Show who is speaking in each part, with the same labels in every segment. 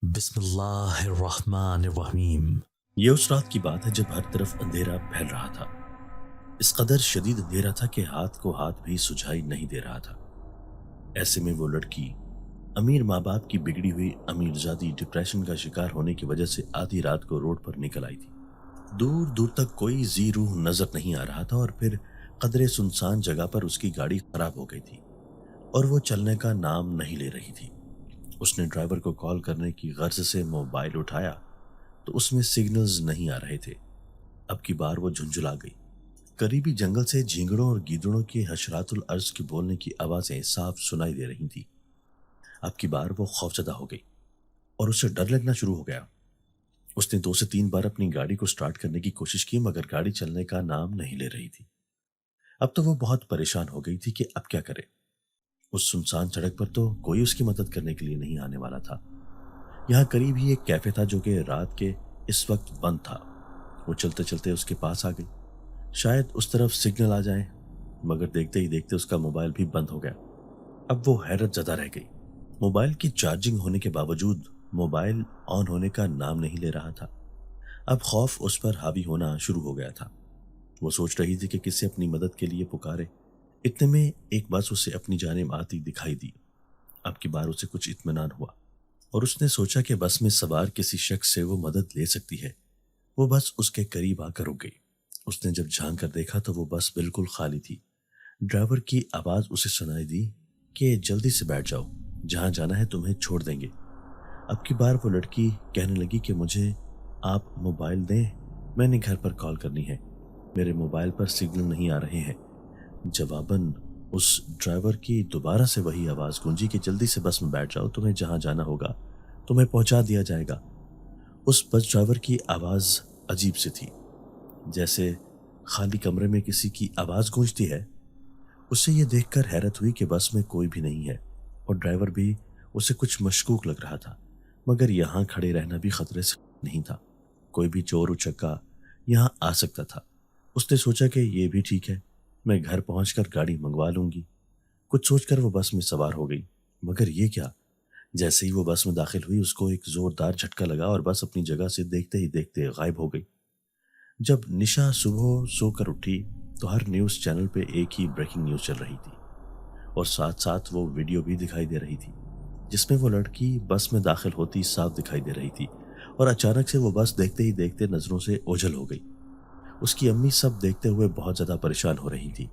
Speaker 1: بسم اللہ الرحمن الرحیم۔
Speaker 2: یہ اس رات کی بات ہے جب ہر طرف اندھیرا پھیل رہا تھا۔ اس قدر شدید اندھیرا تھا کہ ہاتھ کو ہاتھ بھی سجھائی نہیں دے رہا تھا۔ ایسے میں وہ لڑکی امیر ماں باپ کی بگڑی ہوئی امیر زادی ڈپریشن کا شکار ہونے کی وجہ سے آدھی رات کو روڈ پر نکل آئی تھی۔ دور دور تک کوئی زی روح نظر نہیں آ رہا تھا اور پھر قدرے سنسان جگہ پر اس کی گاڑی خراب ہو گئی تھی اور وہ چلنے کا نام نہیں لے رہی تھی۔ اس نے ڈرائیور کو کال کرنے کی غرض سے موبائل اٹھایا تو اس میں سگنلز نہیں آ رہے تھے۔ اب کی بار وہ جھنجھلا گئی۔ قریبی جنگل سے جھینگڑوں اور گیدڑوں کے حشرات الارض کے بولنے کی آوازیں صاف سنائی دے رہی تھیں۔ اب کی بار وہ خوفزدہ ہو گئی اور اسے ڈر لگنا شروع ہو گیا۔ اس نے 2 سے 3 بار اپنی گاڑی کو سٹارٹ کرنے کی کوشش کی مگر گاڑی چلنے کا نام نہیں لے رہی تھی۔ اب تو وہ بہت پریشان ہو گئی تھی کہ اب کیا کرے۔ اس سنسان سڑک پر تو کوئی اس کی مدد کرنے کے لیے نہیں آنے والا تھا۔ یہاں قریب ہی ایک کیفے تھا جو کہ رات کے اس وقت بند تھا۔ وہ چلتے چلتے اس کے پاس آ گئی، شاید اس طرف سگنل آ جائیں، مگر دیکھتے ہی دیکھتے اس کا موبائل بھی بند ہو گیا۔ اب وہ حیرت زدہ رہ گئی۔ موبائل کی چارجنگ ہونے کے باوجود موبائل آن ہونے کا نام نہیں لے رہا تھا۔ اب خوف اس پر حاوی ہونا شروع ہو گیا تھا۔ وہ سوچ رہی تھی کہ کسے اپنی مدد کے لیے پکارے۔ اتنے میں ایک بس اسے اپنی جانب آتی دکھائی دی۔ اب کی بار اسے کچھ اطمینان ہوا اور اس نے سوچا کہ بس میں سوار کسی شخص سے وہ مدد لے سکتی ہے۔ وہ بس اس کے قریب آ کر رک گئی۔ اس نے جب جھانک کر دیکھا تو وہ بس بالکل خالی تھی۔ ڈرائیور کی آواز اسے سنائی دی کہ جلدی سے بیٹھ جاؤ، جہاں جانا ہے تمہیں چھوڑ دیں گے۔ اب کی بار وہ لڑکی کہنے لگی کہ مجھے آپ موبائل دیں، میں نے گھر پر کال کرنی ہے، میرے موبائل پر سگنل نہیں آ رہے ہیں۔ جواباً اس ڈرائیور کی دوبارہ سے وہی آواز گونجی کہ جلدی سے بس میں بیٹھ جاؤ، تمہیں جہاں جانا ہوگا تمہیں پہنچا دیا جائے گا۔ اس بس ڈرائیور کی آواز عجیب سی تھی، جیسے خالی کمرے میں کسی کی آواز گونجتی ہے۔ اسے یہ دیکھ کر حیرت ہوئی کہ بس میں کوئی بھی نہیں ہے اور ڈرائیور بھی اسے کچھ مشکوک لگ رہا تھا، مگر یہاں کھڑے رہنا بھی خطرے سے نہیں تھا۔ کوئی بھی چور اچکا یہاں آ سکتا تھا۔ اس نے سوچا کہ یہ بھی ٹھیک ہے، میں گھر پہنچ کر گاڑی منگوا لوں گی۔ کچھ سوچ کر وہ بس میں سوار ہو گئی، مگر یہ کیا! جیسے ہی وہ بس میں داخل ہوئی اس کو ایک زوردار جھٹکا لگا اور بس اپنی جگہ سے دیکھتے ہی دیکھتے غائب ہو گئی۔ جب نشا صبح سو کر اٹھی تو ہر نیوز چینل پہ ایک ہی بریکنگ نیوز چل رہی تھی اور ساتھ ساتھ وہ ویڈیو بھی دکھائی دے رہی تھی جس میں وہ لڑکی بس میں داخل ہوتی صاف دکھائی دے رہی تھی اور اچانک سے وہ بس دیکھتے ہی دیکھتے نظروں سے اوجھل ہو گئی۔ اس کی امی سب دیکھتے ہوئے بہت زیادہ پریشان ہو رہی تھی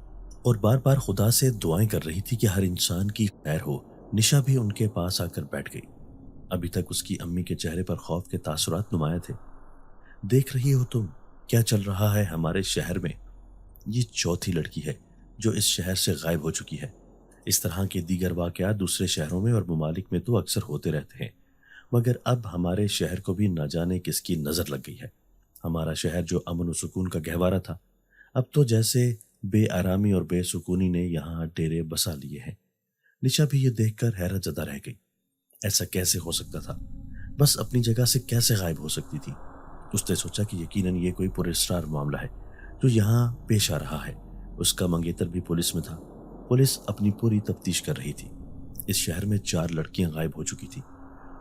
Speaker 2: اور بار بار خدا سے دعائیں کر رہی تھی کہ ہر انسان کی خیر ہو۔ نشا بھی ان کے پاس آ کر بیٹھ گئی۔ ابھی تک اس کی امی کے چہرے پر خوف کے تاثرات نمایاں تھے۔ دیکھ رہی ہو تم کیا چل رہا ہے ہمارے شہر میں؟ یہ چوتھی لڑکی ہے جو اس شہر سے غائب ہو چکی ہے۔ اس طرح کے دیگر واقعات دوسرے شہروں میں اور ممالک میں تو اکثر ہوتے رہتے ہیں، مگر اب ہمارے شہر کو بھی نہ جانے کس کی نظر لگ گئی ہے۔ ہمارا شہر جو امن و سکون کا گہوارہ تھا، اب تو جیسے بے آرامی اور بے سکونی نے یہاں ڈیرے بسا لیے ہیں۔ نشا بھی یہ دیکھ کر حیرت زدہ رہ گئی۔ ایسا کیسے ہو سکتا تھا؟ بس اپنی جگہ سے کیسے غائب ہو سکتی تھی؟ اس نے سوچا کہ یقیناً یہ کوئی پراسرار معاملہ ہے جو یہاں پیش آ رہا ہے۔ اس کا منگیتر بھی پولیس میں تھا۔ پولیس اپنی پوری تفتیش کر رہی تھی۔ اس شہر میں 4 لڑکیاں غائب ہو چکی تھیں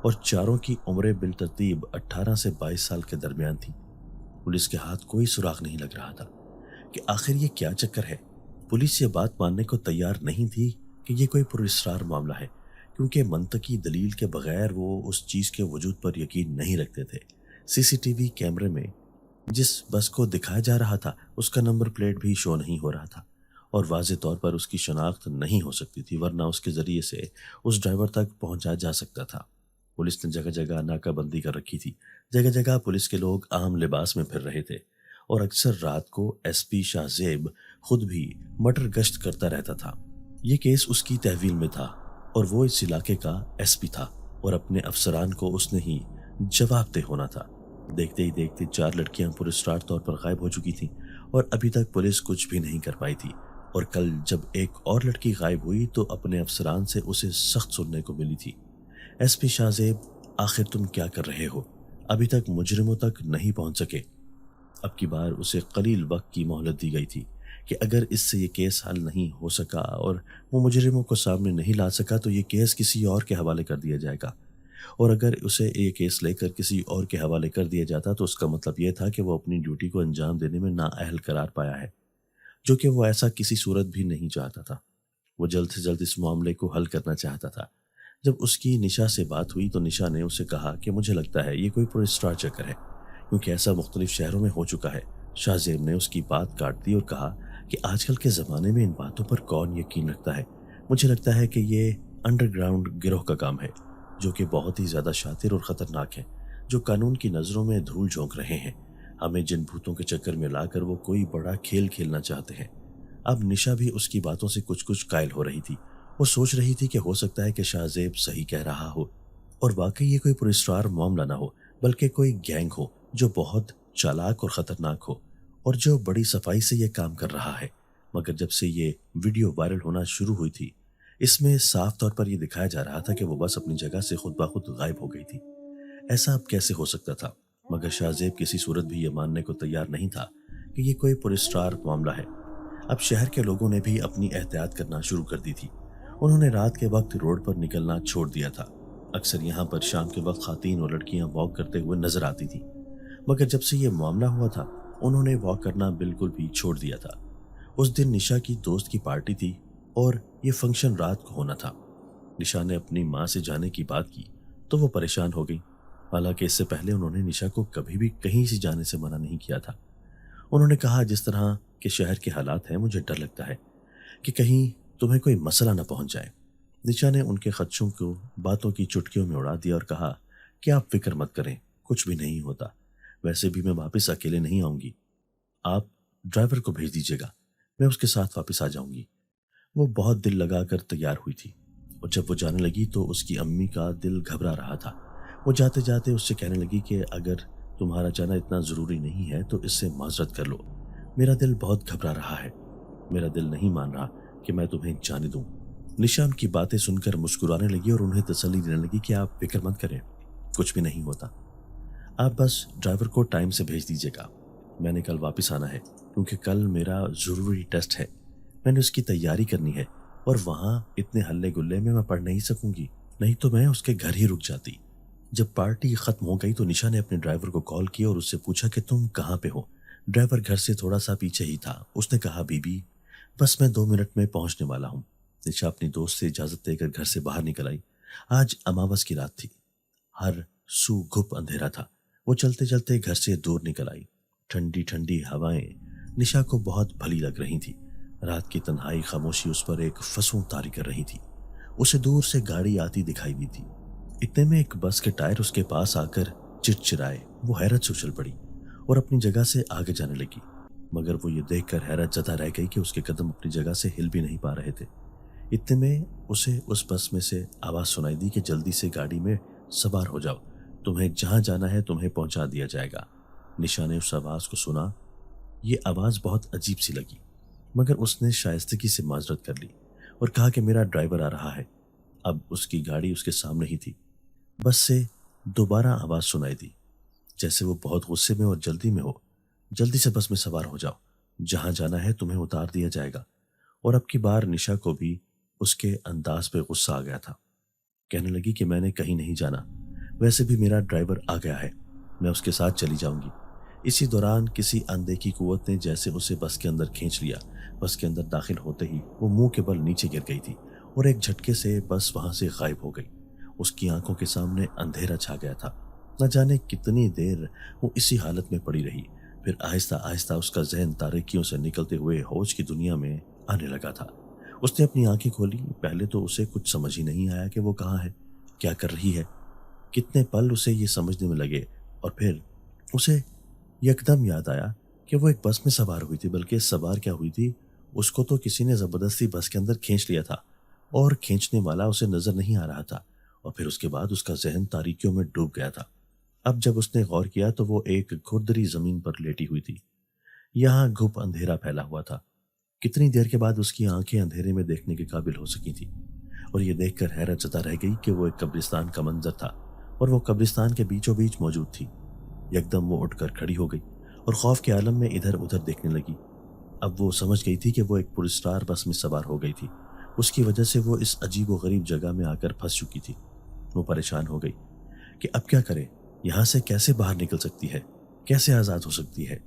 Speaker 2: اور چاروں کی عمریں بالترتیب 18 سے 22 سال کے درمیان تھیں۔ پولیس کے ہاتھ کوئی سراغ نہیں لگ رہا تھا کہ آخر یہ کیا چکر ہے۔ پولیس یہ بات ماننے کو تیار نہیں تھی کہ یہ کوئی پراسرار معاملہ ہے، کیونکہ منطقی دلیل کے بغیر وہ اس چیز کے وجود پر یقین نہیں رکھتے تھے۔ سی سی ٹی وی کیمرے میں جس بس کو دکھایا جا رہا تھا اس کا نمبر پلیٹ بھی شو نہیں ہو رہا تھا اور واضح طور پر اس کی شناخت نہیں ہو سکتی تھی، ورنہ اس کے ذریعے سے اس ڈرائیور تک پہنچا جا سکتا تھا۔ پولیس نے جگہ جگہ ناکہ بندی کر رکھی تھی۔ جگہ جگہ پولیس کے لوگ عام لباس میں پھر رہے تھے اور اکثر رات کو ایس پی شاہ زیب خود بھی مٹر گشت کرتا رہتا تھا۔ یہ کیس اس کی تحویل میں تھا اور وہ اس علاقے کا ایس پی تھا اور اپنے افسران کو اس نے ہی جواب دہ ہونا تھا۔ دیکھتے ہی دیکھتے 4 لڑکیاں پراسرار طور پر غائب ہو چکی تھیں اور ابھی تک پولیس کچھ بھی نہیں کر پائی تھی، اور کل جب ایک اور لڑکی غائب ہوئی تو اپنے افسران سے اسے سخت سننے کو ملی تھی۔ ایس پی شاہ زیب، آخر تم کیا کر رہے ہو؟ ابھی تک مجرموں تک نہیں پہنچ سکے۔ اب کی بار اسے قلیل وقت کی مہلت دی گئی تھی کہ اگر اس سے یہ کیس حل نہیں ہو سکا اور وہ مجرموں کو سامنے نہیں لا سکا تو یہ کیس کسی اور کے حوالے کر دیا جائے گا۔ اور اگر اسے یہ کیس لے کر کسی اور کے حوالے کر دیا جاتا تو اس کا مطلب یہ تھا کہ وہ اپنی ڈیوٹی کو انجام دینے میں نااہل قرار پایا ہے، جو کہ وہ ایسا کسی صورت بھی نہیں چاہتا تھا۔ وہ جلد سے جلد اس معاملے کو حل کرنا چاہتا تھا۔ جب اس کی نشا سے بات ہوئی تو نشا نے اسے کہا کہ مجھے لگتا ہے یہ کوئی پورے اسٹار چکر ہے، کیونکہ ایسا مختلف شہروں میں ہو چکا ہے۔ شاہ زیب نے اس کی بات کاٹ دی اور کہا کہ آج کل کے زمانے میں ان باتوں پر کون یقین رکھتا ہے؟ مجھے لگتا ہے کہ یہ انڈر گراؤنڈ گروہ کا کام ہے، جو کہ بہت ہی زیادہ شاطر اور خطرناک ہے، جو قانون کی نظروں میں دھول جھونک رہے ہیں۔ ہمیں جن بھوتوں کے چکر میں لا کر وہ کوئی بڑا کھیل کھیلنا چاہتے ہیں۔ اب نشا بھی اس کی باتوں سے کچھ قائل ہو رہی تھی۔ وہ سوچ رہی تھی کہ ہو سکتا ہے کہ شاہ زیب صحیح کہہ رہا ہو اور واقعی یہ کوئی پراسرار معاملہ نہ ہو، بلکہ کوئی گینگ ہو جو بہت چالاک اور خطرناک ہو اور جو بڑی صفائی سے یہ کام کر رہا ہے۔ مگر جب سے یہ ویڈیو وائرل ہونا شروع ہوئی تھی، اس میں صاف طور پر یہ دکھایا جا رہا تھا کہ وہ بس اپنی جگہ سے خود بخود غائب ہو گئی تھی۔ ایسا اب کیسے ہو سکتا تھا؟ مگر شاہ زیب کسی صورت بھی یہ ماننے کو تیار نہیں تھا کہ یہ کوئی پراسرار معاملہ ہے۔ اب شہر کے لوگوں نے بھی اپنی احتیاط کرنا شروع کر دی تھی۔ انہوں نے رات کے وقت روڈ پر نکلنا چھوڑ دیا تھا۔ اکثر یہاں پر شام کے وقت خواتین اور لڑکیاں واک کرتے ہوئے نظر آتی تھیں، مگر جب سے یہ معاملہ ہوا تھا انہوں نے واک کرنا بالکل بھی چھوڑ دیا تھا۔ اس دن نشا کی دوست کی پارٹی تھی اور یہ فنکشن رات کو ہونا تھا۔ نشا نے اپنی ماں سے جانے کی بات کی تو وہ پریشان ہو گئی، حالانکہ اس سے پہلے انہوں نے نشا کو کبھی بھی کہیں سے جانے سے منع نہیں کیا تھا۔ انہوں نے کہا جس طرح کہ شہر کے حالات ہیں مجھے ڈر لگتا ہے کہ کہیں تمہیں کوئی مسئلہ نہ پہنچ جائے۔ نشا نے ان کے خدشوں کو باتوں کی چٹکیوں میں اڑا دیا اور کہا کہ آپ فکر مت کریں، کچھ بھی نہیں ہوتا، ویسے بھی میں واپس اکیلے نہیں آؤں گی، آپ ڈرائیور کو بھیج دیجیے گا، میں اس کے ساتھ واپس آ جاؤں گی۔ وہ بہت دل لگا کر تیار ہوئی تھی اور جب وہ جانے لگی تو اس کی امی کا دل گھبرا رہا تھا۔ وہ جاتے جاتے اس سے کہنے لگی کہ اگر تمہارا جانا اتنا ضروری نہیں ہے تو اس سے معذرت کر لو، میرا دل بہت گھبرا رہا ہے، میرا دل نہیں مان رہا کہ میں تمہیں جانے دوں۔ نشا ان کی باتیں سن کر مسکرانے لگی اور انہیں تسلی دینے لگی کہ آپ فکر مت کریں، کچھ بھی نہیں ہوتا، آپ بس ڈرائیور کو ٹائم سے بھیج دیجیے گا، میں نے کل واپس آنا ہے کیونکہ کل میرا ضروری ٹیسٹ ہے، میں نے اس کی تیاری کرنی ہے اور وہاں اتنے ہلے گلے میں پڑھ نہیں سکوں گی، نہیں تو میں اس کے گھر ہی رک جاتی۔ جب پارٹی ختم ہو گئی تو نشا نے اپنے ڈرائیور کو کال کیا اور اس سے پوچھا کہ تم کہاں پہ ہو؟ ڈرائیور گھر سے تھوڑا سا پیچھے ہی تھا۔ اس نے کہا بی بی بس میں 2 منٹ میں پہنچنے والا ہوں۔ نشا اپنی دوست سے اجازت دے کر گھر سے باہر نکل آئی۔ آج اماوس کی رات تھی، ہر سو گھپ اندھیرا تھا۔ وہ چلتے چلتے گھر سے دور نکل آئی۔ ٹھنڈی ٹھنڈی ہوائیں نشا کو بہت بھلی لگ رہی تھی۔ رات کی تنہائی خاموشی اس پر ایک فسوں طاری کر رہی تھی۔ اسے دور سے گاڑی آتی دکھائی دی تھی۔ اتنے میں ایک بس کے ٹائر اس کے پاس آ کر چرچرائے۔ وہ حیرت سے اچھل پڑی اور اپنی جگہ سے آگے جانے لگی، مگر وہ یہ دیکھ کر حیرت زدہ رہ گئی کہ اس کے قدم اپنی جگہ سے ہل بھی نہیں پا رہے تھے۔ اتنے میں اسے اس بس میں سے آواز سنائی دی کہ جلدی سے گاڑی میں سوار ہو جاؤ، تمہیں جہاں جانا ہے تمہیں پہنچا دیا جائے گا۔ نشا نے اس آواز کو سنا۔ یہ آواز بہت عجیب سی لگی، مگر اس نے شائستگی سے معذرت کر لی اور کہا کہ میرا ڈرائیور آ رہا ہے۔ اب اس کی گاڑی اس کے سامنے ہی تھی۔ بس سے دوبارہ آواز سنائی دی، جیسے وہ بہت غصے میں اور جلدی میں ہو۔ جلدی سے بس میں سوار ہو جاؤ، جہاں جانا ہے تمہیں اتار دیا جائے گا۔ اور اب کی بار نشا کو بھی اس کے انداز پہ غصہ آ گیا تھا۔ کہنے لگی کہ میں نے کہیں نہیں جانا، ویسے بھی میرا ڈرائیور آ گیا ہے، میں اس کے ساتھ چلی جاؤں گی۔ اسی دوران کسی اندیکھی قوت نے جیسے اسے بس کے اندر کھینچ لیا۔ بس کے اندر داخل ہوتے ہی وہ منہ کے بل نیچے گر گئی تھی اور ایک جھٹکے سے بس وہاں سے غائب ہو گئی۔ اس کی آنکھوں کے سامنے اندھیرا چھا گیا تھا۔ نہ جانے کتنی دیر وہ اسی حالت میں پڑی رہی، پھر آہستہ آہستہ اس کا ذہن تاریکیوں سے نکلتے ہوئے ہوش کی دنیا میں آنے لگا تھا۔ اس نے اپنی آنکھیں کھولی۔ پہلے تو اسے کچھ سمجھ ہی نہیں آیا کہ وہ کہاں ہے، کیا کر رہی ہے۔ کتنے پل اسے یہ سمجھنے میں لگے اور پھر اسے یکدم یاد آیا کہ وہ ایک بس میں سوار ہوئی تھی، بلکہ سوار کیا ہوئی تھی، اس کو تو کسی نے زبردستی بس کے اندر کھینچ لیا تھا اور کھینچنے والا اسے نظر نہیں آ رہا تھا۔ اور پھر اس کے بعد اس کا ذہن تاریکیوں میں ڈوب گیا تھا۔ اب جب اس نے غور کیا تو وہ ایک کھردری زمین پر لیٹی ہوئی تھی۔ یہاں گھپ اندھیرا پھیلا ہوا تھا۔ کتنی دیر کے بعد اس کی آنکھیں اندھیرے میں دیکھنے کے قابل ہو سکی تھی اور یہ دیکھ کر حیرت زدہ رہ گئی کہ وہ ایک قبرستان کا منظر تھا اور وہ قبرستان کے بیچوں بیچ موجود تھی۔ یکدم وہ اٹھ کر کھڑی ہو گئی اور خوف کے عالم میں ادھر ادھر دیکھنے لگی۔ اب وہ سمجھ گئی تھی کہ وہ ایک پراسرار بس میں سوار ہو گئی تھی، اس کی وجہ سے وہ اس عجیب و غریب جگہ میں آ کر پھنس چکی تھی۔ وہ پریشان ہو گئی کہ اب کیا کرے، یہاں سے کیسے باہر نکل سکتی ہے، کیسے آزاد ہو سکتی ہے۔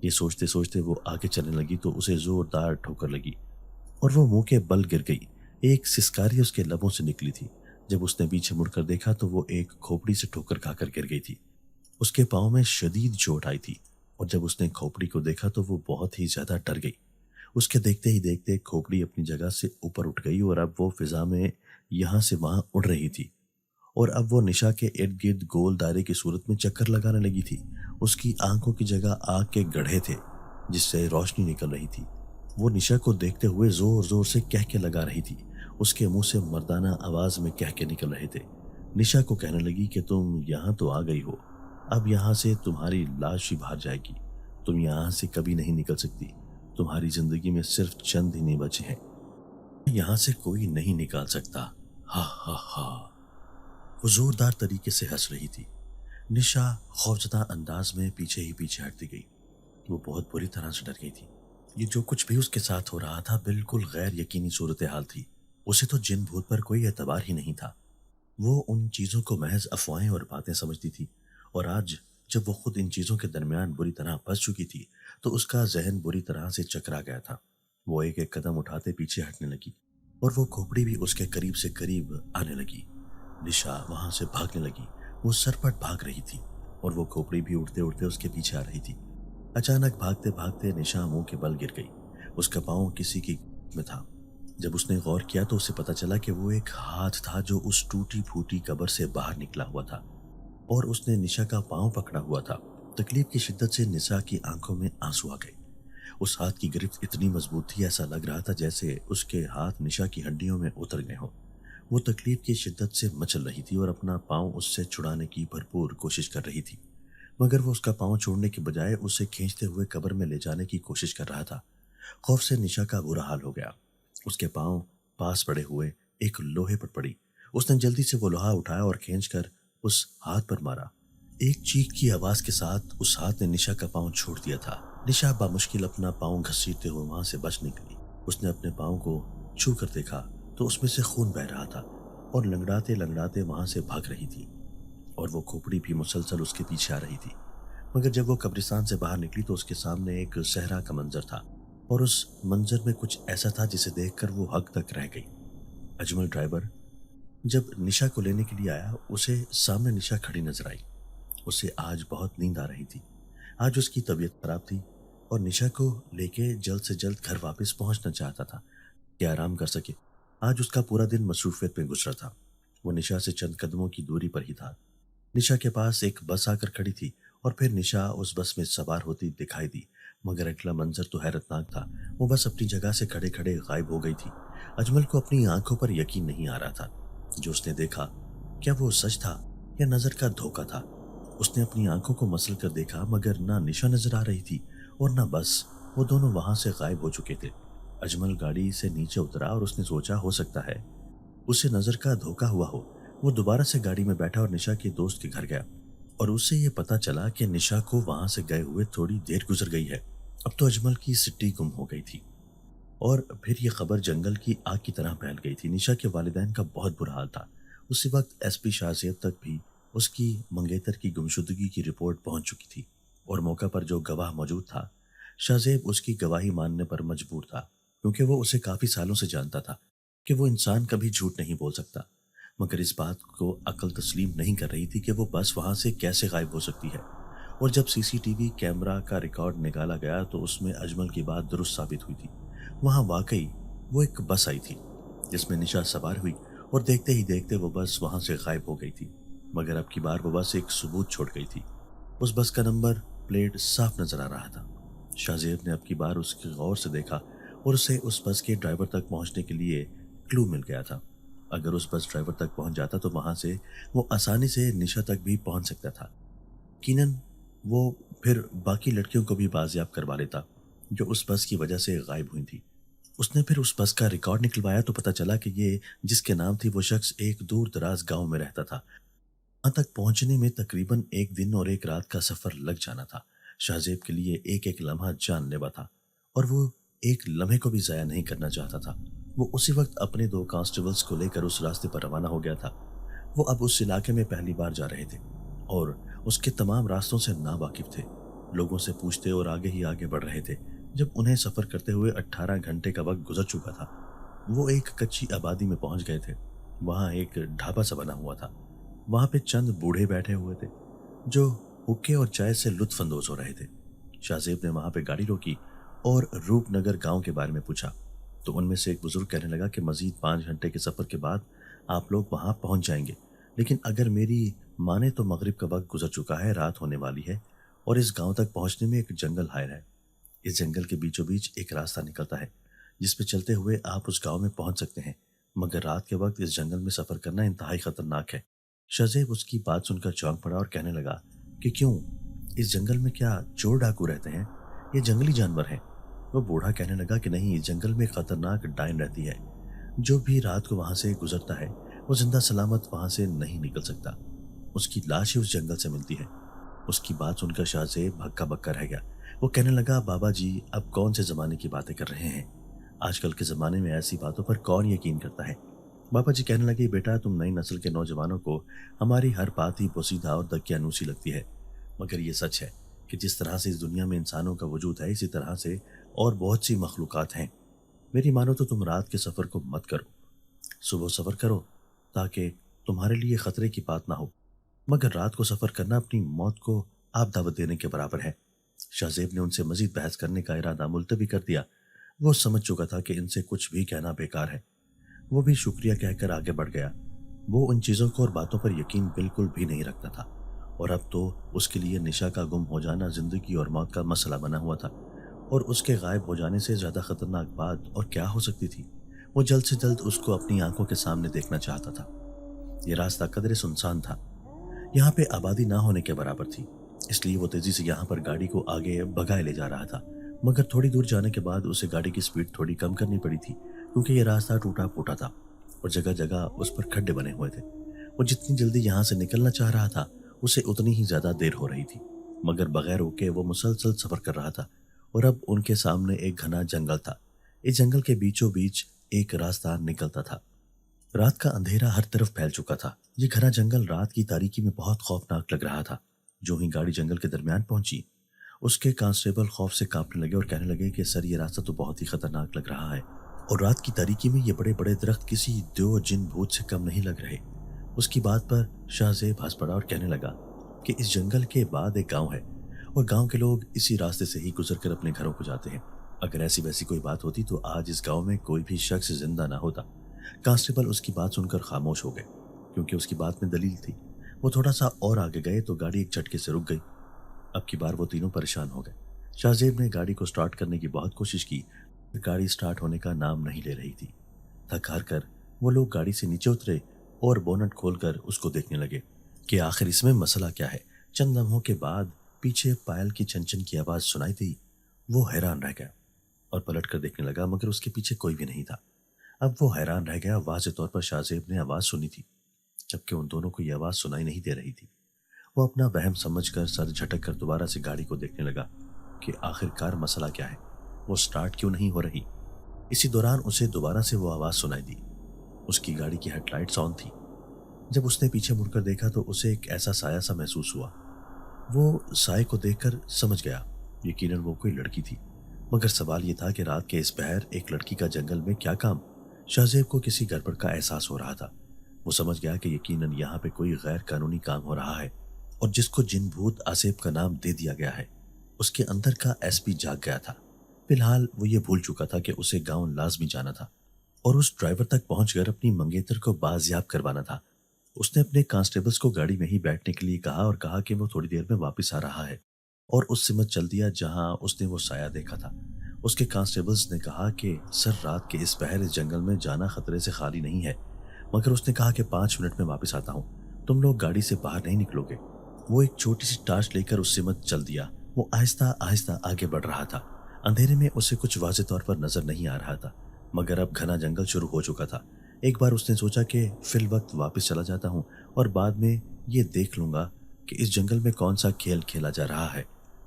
Speaker 2: یہ سوچتے سوچتے وہ آگے چلنے لگی تو اسے زوردار ٹھوکر لگی اور وہ منہ کے بل گر گئی۔ ایک سسکاری اس کے لبوں سے نکلی تھی۔ جب اس نے پیچھے مڑ کر دیکھا تو وہ ایک کھوپڑی سے ٹھوکر کھا کر گر گئی تھی۔ اس کے پاؤں میں شدید چوٹ آئی تھی اور جب اس نے کھوپڑی کو دیکھا تو وہ بہت ہی زیادہ ڈر گئی۔ اس کے دیکھتے ہی دیکھتے کھوپڑی اپنی جگہ سے اوپر اٹھ گئی اور اب وہ فضا میں یہاں سے وہاں اڑ رہی تھی اور اب وہ نشا کے ارد گرد گول دائرے کی صورت میں چکر لگانے لگی تھی۔ اس کی آنکھوں کی جگہ آگ کے گڑھے تھے جس سے روشنی نکل رہی تھی۔ وہ نشا کو دیکھتے ہوئے زور زور سے کہہ کے لگا رہی تھی۔ اس کے منہ سے مردانہ آواز میں کہہ کے نکل رہے تھے۔ نشا کو کہنے لگی کہ تم یہاں تو آ گئی ہو، اب یہاں سے تمہاری لاش ہی باہر جائے گی، تم یہاں سے کبھی نہیں نکل سکتی، تمہاری زندگی میں صرف چند دن بچے ہیں، یہاں سے کوئی نہیں نکال سکتا۔ ہا ہا ہا۔ وہ زوردار طریقے سے ہنس رہی تھی۔ نشا خوفزدہ انداز میں پیچھے ہی پیچھے ہٹتی گئی۔ وہ بہت بری طرح سے ڈر گئی تھی۔ یہ جو کچھ بھی اس کے ساتھ ہو رہا تھا بالکل غیر یقینی صورتحال تھی۔ اسے تو جن بھوت پر کوئی اعتبار ہی نہیں تھا۔ وہ ان چیزوں کو محض افواہیں اور باتیں سمجھتی تھی اور آج جب وہ خود ان چیزوں کے درمیان بری طرح پھنس چکی تھی تو اس کا ذہن بری طرح سے چکرا گیا تھا۔ وہ ایک ایک قدم اٹھاتے پیچھے ہٹنے لگی اور وہ کھوپڑی بھی اس کے قریب سے قریب آنے لگی۔ نشا وہاں سے بھاگنے لگی۔ وہ سرپٹ بھاگ رہی تھی اور وہ کھوپڑی بھی اڑتے اڑتے اس کے پیچھے آ رہی تھی۔ اچانک بھاگتے بھاگتے نشا منہ کے بل گر گئی۔ اس کا پاؤں کسی کی میں تھا۔ جب اس نے غور کیا تو اسے پتا چلا کہ وہ ایک ہاتھ تھا جو اس ٹوٹی پھوٹی قبر سے باہر نکلا ہوا تھا اور اس نے نشا کا پاؤں پکڑا ہوا تھا۔ تکلیف کی شدت سے نشا کی آنکھوں میں آنسو آ گئے۔ اس ہاتھ کی گرفت اتنی مضبوط تھی، ایسا لگ رہا تھا جیسے اس کے ہاتھ نشا کی ہڈیوں میں اتر گئے ہوں۔ وہ تکلیف کی شدت سے مچل رہی تھی اور اپنا پاؤں اس سے چھڑانے کی بھرپور کوشش کر رہی تھی، مگر وہ اس کا پاؤں چھوڑنے کے بجائے اسے کھینچتے ہوئے قبر میں لے جانے کی کوشش کر رہا تھا۔ خوف سے نشا کا برا حال ہو گیا۔ اس کے پاؤں پاس پڑے ہوئے ایک لوہے پر پڑی۔ اس نے جلدی سے وہ لوہا اٹھایا اور کھینچ کر اس ہاتھ پر مارا۔ ایک چیخ کی آواز کے ساتھ اس ہاتھ نے نشا کا پاؤں چھوڑ دیا تھا۔ نشا بامشکل اپنا پاؤں گھسیٹتے ہوئے وہاں سے بچ نکلی۔ اس نے اپنے پاؤں کو چھو کر دیکھا تو اس میں سے خون بہہ رہا تھا اور لنگڑاتے لنگڑاتے وہاں سے بھاگ رہی تھی اور وہ کھوپڑی بھی مسلسل اس کے پیچھے آ رہی تھی۔ مگر جب وہ قبرستان سے باہر نکلی تو اس کے سامنے ایک صحرا کا منظر تھا اور اس منظر میں کچھ ایسا تھا جسے دیکھ کر وہ حق تک رہ گئی۔ اجمل ڈرائیور جب نشا کو لینے کے لیے آیا اسے سامنے نشا کھڑی نظر آئی۔ اسے آج بہت نیند آ رہی تھی۔ آج اس کی طبیعت خراب تھی اور نشا کو لے کے جلد سے جلد گھر واپس پہنچنا چاہتا تھا کہ آرام کر سکے۔ آج اس کا پورا دن مصروفیت میں گزرا تھا۔ وہ نشا سے چند قدموں کی دوری پر ہی تھا۔ نشا کے پاس ایک بس آ کر کھڑی تھی اور پھر نشا اس بس میں سوار ہوتی دکھائی دی، مگر اگلا منظر تو حیرتناک تھا۔ وہ بس اپنی جگہ سے کھڑے کھڑے غائب ہو گئی تھی۔ اجمل کو اپنی آنکھوں پر یقین نہیں آ رہا تھا۔ جو اس نے دیکھا کیا وہ سچ تھا یا نظر کا دھوکہ تھا؟ اس نے اپنی آنکھوں کو مسل کر دیکھا مگر نہ نشا نظر آ رہی تھی اور نہ بس، وہ دونوں وہاں سے غائب ہو چکے تھے۔ اجمل گاڑی سے نیچے اترا اور اس نے سوچا ہو سکتا ہے اسے نظر کا دھوکہ ہوا ہو۔ وہ دوبارہ سے گاڑی میں بیٹھا اور نشا کے دوست کے گھر گیا اور اس سے یہ پتا چلا کہ نشا کو وہاں سے گئے ہوئے تھوڑی دیر گزر گئی ہے۔ اب تو اجمل کی سٹی گم ہو گئی تھی اور پھر یہ خبر جنگل کی آگ کی طرح پھیل گئی تھی۔ نشا کے والدین کا بہت برا حال تھا۔ اسی وقت ایس پی شاہ زیب تک بھی اس کی منگیتر کی گمشدگی کی رپورٹ پہنچ چکی تھی اور موقع پر جو گواہ موجود تھا شاہ زیب اس کی گواہی ماننے پر مجبور تھا، کیونکہ وہ اسے کافی سالوں سے جانتا تھا کہ وہ انسان کبھی جھوٹ نہیں بول سکتا۔ مگر اس بات کو عقل تسلیم نہیں کر رہی تھی کہ وہ بس وہاں سے کیسے غائب ہو سکتی ہے، اور جب سی سی ٹی وی کیمرہ کا ریکارڈ نکالا گیا تو اس میں اجمل کی بات درست ثابت ہوئی تھی۔ وہاں واقعی وہ ایک بس آئی تھی جس میں نشا سوار ہوئی اور دیکھتے ہی دیکھتے وہ بس وہاں سے غائب ہو گئی تھی، مگر اب کی بار وہ بس ایک ثبوت چھوڑ گئی تھی۔ اس بس کا نمبر پلیٹ صاف نظر آ رہا تھا۔ شاہ زیب نے اب کی بار اس کے غور سے دیکھا اور اسے اس بس کے ڈرائیور تک پہنچنے کے لیے کلو مل گیا تھا۔ اگر اس بس ڈرائیور تک پہنچ جاتا تو وہاں سے وہ آسانی سے نشا تک بھی پہنچ سکتا تھا۔ یقیناً وہ پھر باقی لڑکیوں کو بھی بازیاب کروا لیتا جو اس بس کی وجہ سے غائب ہوئی تھی۔ اس نے پھر اس بس کا ریکارڈ نکلوایا تو پتہ چلا کہ یہ جس کے نام تھی وہ شخص ایک دور دراز گاؤں میں رہتا تھا۔ وہاں تک پہنچنے میں تقریباً ایک دن اور ایک رات کا سفر لگ جانا تھا۔ شاہ زیب کے لیے ایک ایک لمحہ جان لیوا تھا اور وہ ایک لمحے کو بھی ضائع نہیں کرنا چاہتا تھا۔ وہ اسی وقت اپنے 2 کانسٹیبلز کو لے کر اس راستے پر روانہ ہو گیا تھا۔ وہ اب اس علاقے میں پہلی بار جا رہے تھے اور اس کے تمام راستوں سے ناواقف تھے۔ لوگوں سے پوچھتے اور آگے ہی آگے بڑھ رہے تھے۔ جب انہیں سفر کرتے ہوئے 18 گھنٹے کا وقت گزر چکا تھا، وہ ایک کچی آبادی میں پہنچ گئے تھے۔ وہاں ایک ڈھابا سا بنا ہوا تھا۔ وہاں پہ چند بوڑھے بیٹھے ہوئے تھے جو حقے اور چائے سے لطف اندوز ہو رہے تھے۔ شاہ زیب نے وہاں پہ گاڑی روکی اور روپ نگر گاؤں کے بارے میں پوچھا تو ان میں سے ایک بزرگ کہنے لگا کہ مزید 5 گھنٹے کے سفر کے بعد آپ لوگ وہاں پہنچ جائیں گے، لیکن اگر میری مانے تو مغرب کا وقت گزر چکا ہے، رات ہونے والی ہے اور اس گاؤں تک پہنچنے میں ایک جنگل حائر ہے۔ اس جنگل کے بیچوں بیچ ایک راستہ نکلتا ہے جس پہ چلتے ہوئے آپ اس گاؤں میں پہنچ سکتے ہیں، مگر رات کے وقت اس جنگل میں سفر کرنا انتہائی خطرناک ہے۔ شاہ زیب اس کی بات سن کر چونک پڑا اور کہنے لگا کہ کیوں، اس جنگل میں کیا چور ڈاکو رہتے ہیں؟ یہ جنگلی جانور ہیں۔ وہ بوڑھا کہنے لگا کہ نہیں، اس جنگل میں خطرناک ڈائن رہتی ہے، جو بھی رات کو وہاں سے گزرتا ہے وہ زندہ سلامت وہاں سے نہیں نکل سکتا، اس کی لاش ہی اس جنگل سے ملتی ہے۔ اس کی بات سن کر شاہ زیب ہکا بکا رہ گیا۔ وہ کہنے لگا بابا جی، اب کون سے زمانے کی باتیں کر رہے ہیں؟ آج کل کے زمانے میں ایسی باتوں پر کون یقین کرتا ہے؟ بابا جی کہنے لگے بیٹا، تم نئی نسل کے نوجوانوں کو ہماری ہر بات ہی پوسیدہ اور دقیانوسی لگتی ہے، مگر یہ سچ ہے کہ جس طرح سے اس دنیا میں انسانوں کا وجود ہے، اسی طرح سے اور بہت سی مخلوقات ہیں۔ میری مانو تو تم رات کے سفر کو مت کرو، صبح سفر کرو تاکہ تمہارے لیے خطرے کی بات نہ ہو، مگر رات کو سفر کرنا اپنی موت کو آپ دعوت دینے کے برابر ہے۔ شاہ زیب نے ان سے مزید بحث کرنے کا ارادہ ملتوی کر دیا۔ وہ سمجھ چکا تھا کہ ان سے کچھ بھی کہنا بیکار ہے۔ وہ بھی شکریہ کہہ کر آگے بڑھ گیا۔ وہ ان چیزوں کو اور باتوں پر یقین بالکل بھی نہیں رکھتا تھا، اور اب تو اس کے لیے نشا کا گم ہو جانا زندگی اور موت کا مسئلہ بنا ہوا تھا، اور اس کے غائب ہو جانے سے زیادہ خطرناک بات اور کیا ہو سکتی تھی؟ وہ جلد سے جلد اس کو اپنی آنکھوں کے سامنے دیکھنا چاہتا تھا۔ یہ راستہ قدرے سنسان تھا، یہاں پہ آبادی نہ ہونے کے برابر تھی، اس لیے وہ تیزی سے یہاں پر گاڑی کو آگے بھگائے لے جا رہا تھا، مگر تھوڑی دور جانے کے بعد اسے گاڑی کی سپیڈ تھوڑی کم کرنی پڑی تھی، کیونکہ یہ راستہ ٹوٹا پھوٹا تھا اور جگہ جگہ اس پر کھڈے بنے ہوئے تھے۔ وہ جتنی جلدی یہاں سے نکلنا چاہ رہا تھا، اسے اتنی ہی زیادہ دیر ہو رہی تھی، مگر بغیر رکے وہ مسلسل سفر کر رہا تھا، اور اب ان کے سامنے ایک گھنا جنگل تھا۔ اس جنگل کے بیچوں بیچ ایک راستہ نکلتا تھا۔ رات کا اندھیرا ہر طرف پھیل چکا تھا۔ یہ گھنا جنگل رات کی تاریکی میں بہت خوفناک لگ رہا تھا۔ جو ہی گاڑی جنگل کے درمیان پہنچی، اس کے کانسٹیبل خوف سے کانپنے لگے اور کہنے لگے کہ سر، یہ راستہ تو بہت ہی خطرناک لگ رہا ہے، اور رات کی تاریکی میں یہ بڑے بڑے درخت کسی دیو جن بھوت سے کم نہیں لگ رہے۔ اس کی بات پر شاہ زیب ہنس پڑا اور کہنے لگا کہ اس جنگل کے بعد ایک گاؤں ہے، اور گاؤں کے لوگ اسی راستے سے ہی گزر کر اپنے گھروں کو جاتے ہیں۔ اگر ایسی ویسی کوئی بات ہوتی تو آج اس گاؤں میں کوئی بھی شخص زندہ نہ ہوتا۔ کانسٹیبل اس کی بات سن کر خاموش ہو گئے، کیونکہ اس کی بات میں دلیل تھی۔ وہ تھوڑا سا اور آگے گئے تو گاڑی ایک جھٹکے سے رک گئی۔ اب کی بار وہ تینوں پریشان ہو گئے۔ شاہ زیب نے گاڑی کو سٹارٹ کرنے کی بہت کوشش کی، گاڑی سٹارٹ ہونے کا نام نہیں لے رہی تھی۔ تھک ہار کر وہ لوگ گاڑی سے نیچے اترے اور بونٹ کھول کر اس کو دیکھنے لگے کہ آخر اس میں مسئلہ کیا ہے۔ چند لمحوں کے بعد پیچھے پائل کی چن چن کی آواز سنائی دی۔ وہ حیران رہ گیا اور پلٹ کر دیکھنے لگا، مگر اس کے پیچھے کوئی بھی نہیں تھا۔ اب وہ حیران رہ گیا۔ واضح طور پر شاہ زیب نے آواز سنی تھی، جبکہ ان دونوں کو یہ آواز سنائی نہیں دے رہی تھی۔ وہ اپنا وہم سمجھ کر سر جھٹک کر دوبارہ سے گاڑی کو دیکھنے لگا کہ آخر کار مسئلہ کیا ہے، وہ سٹارٹ کیوں نہیں ہو رہی۔ اسی دوران اسے دوبارہ سے وہ آواز سنائی دی۔ اس کی گاڑی کی ہیڈ لائٹس آن تھی۔ جب اس نے پیچھے مڑ کر دیکھا تو اسے ایک ایسا سایہ سا محسوس ہوا۔ وہ سائے کو دیکھ کر سمجھ گیا، یقیناً وہ کوئی لڑکی تھی، مگر سوال یہ تھا کہ رات کے اس پہر ایک لڑکی کا جنگل میں کیا کام؟ شاہ زیب کو کسی گڑبڑ کا احساس ہو رہا تھا۔ وہ سمجھ گیا کہ یقیناً یہاں پہ کوئی غیر قانونی کام ہو رہا ہے، اور جس کو جن بھوت آصف کا نام دے دیا گیا ہے، اس کے اندر کا ایس پی جاگ گیا تھا۔ فی الحال وہ یہ بھول چکا تھا کہ اسے گاؤں لازمی جانا تھا اور اس ڈرائیور تک پہنچ کر اپنی منگیتر کو بازیاب کروانا تھا۔ اس نے اپنے کانسٹیبلز کو گاڑی میں ہی بیٹھنے کے لیے کہا اور کہا کہ وہ تھوڑی دیر میں واپس آ رہا ہے، اور اس سمت چل دیا جہاں اس نے وہ سایہ دیکھا تھا۔ اس کے کانسٹیبلز نے کہا کہ سر، رات کے اس پہر اس جنگل میں جانا خطرے سے خالی نہیں ہے، مگر اس نے کہا کہ 5 منٹ میں واپس آتا ہوں، تم لوگ گاڑی سے باہر نہیں نکلو گے۔ وہ ایک چھوٹی سی ٹارچ لے کر اس سمت چل دیا۔ وہ آہستہ آہستہ آگے بڑھ رہا تھا۔ اندھیرے میں اسے کچھ واضح طور پر نظر نہیں آ رہا تھا، مگر اب گھنا جنگل شروع ہو چکا تھا۔ ایک بار اس نے سوچا کہ فی الوقت واپس چلا جاتا ہوں اور بعد میں یہ دیکھ لوں گا کہ اس جنگل میں کون سا کھیل کھیلا جا رہا ہے۔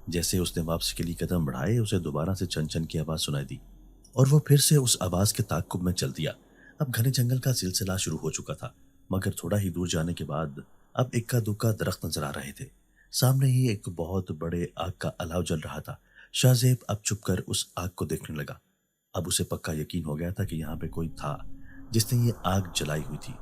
Speaker 2: جیسے اس نے واپسی کے لیے قدم بڑھائے، اسے دوبارہ سے چن چن کی آواز سنائی دی، اور وہ پھر سے اس آواز کے تعاقب میں چل دیا۔ اب گھنے جنگل کا سلسلہ شروع ہو چکا تھا۔ مگر تھوڑا ہی دور جانے کے بعد اب اکا دکا درخت نظر آ رہے تھے۔ سامنے ہی ایک بہت بڑے آگ کا الاؤ جل رہا تھا۔ شاہ زیب اب چھپ کر اس آگ کو دیکھنے لگا۔ اب اسے پکا یقین ہو گیا تھا کہ یہاں پہ کوئی تھا جس نے یہ آگ جلائی ہوئی تھی۔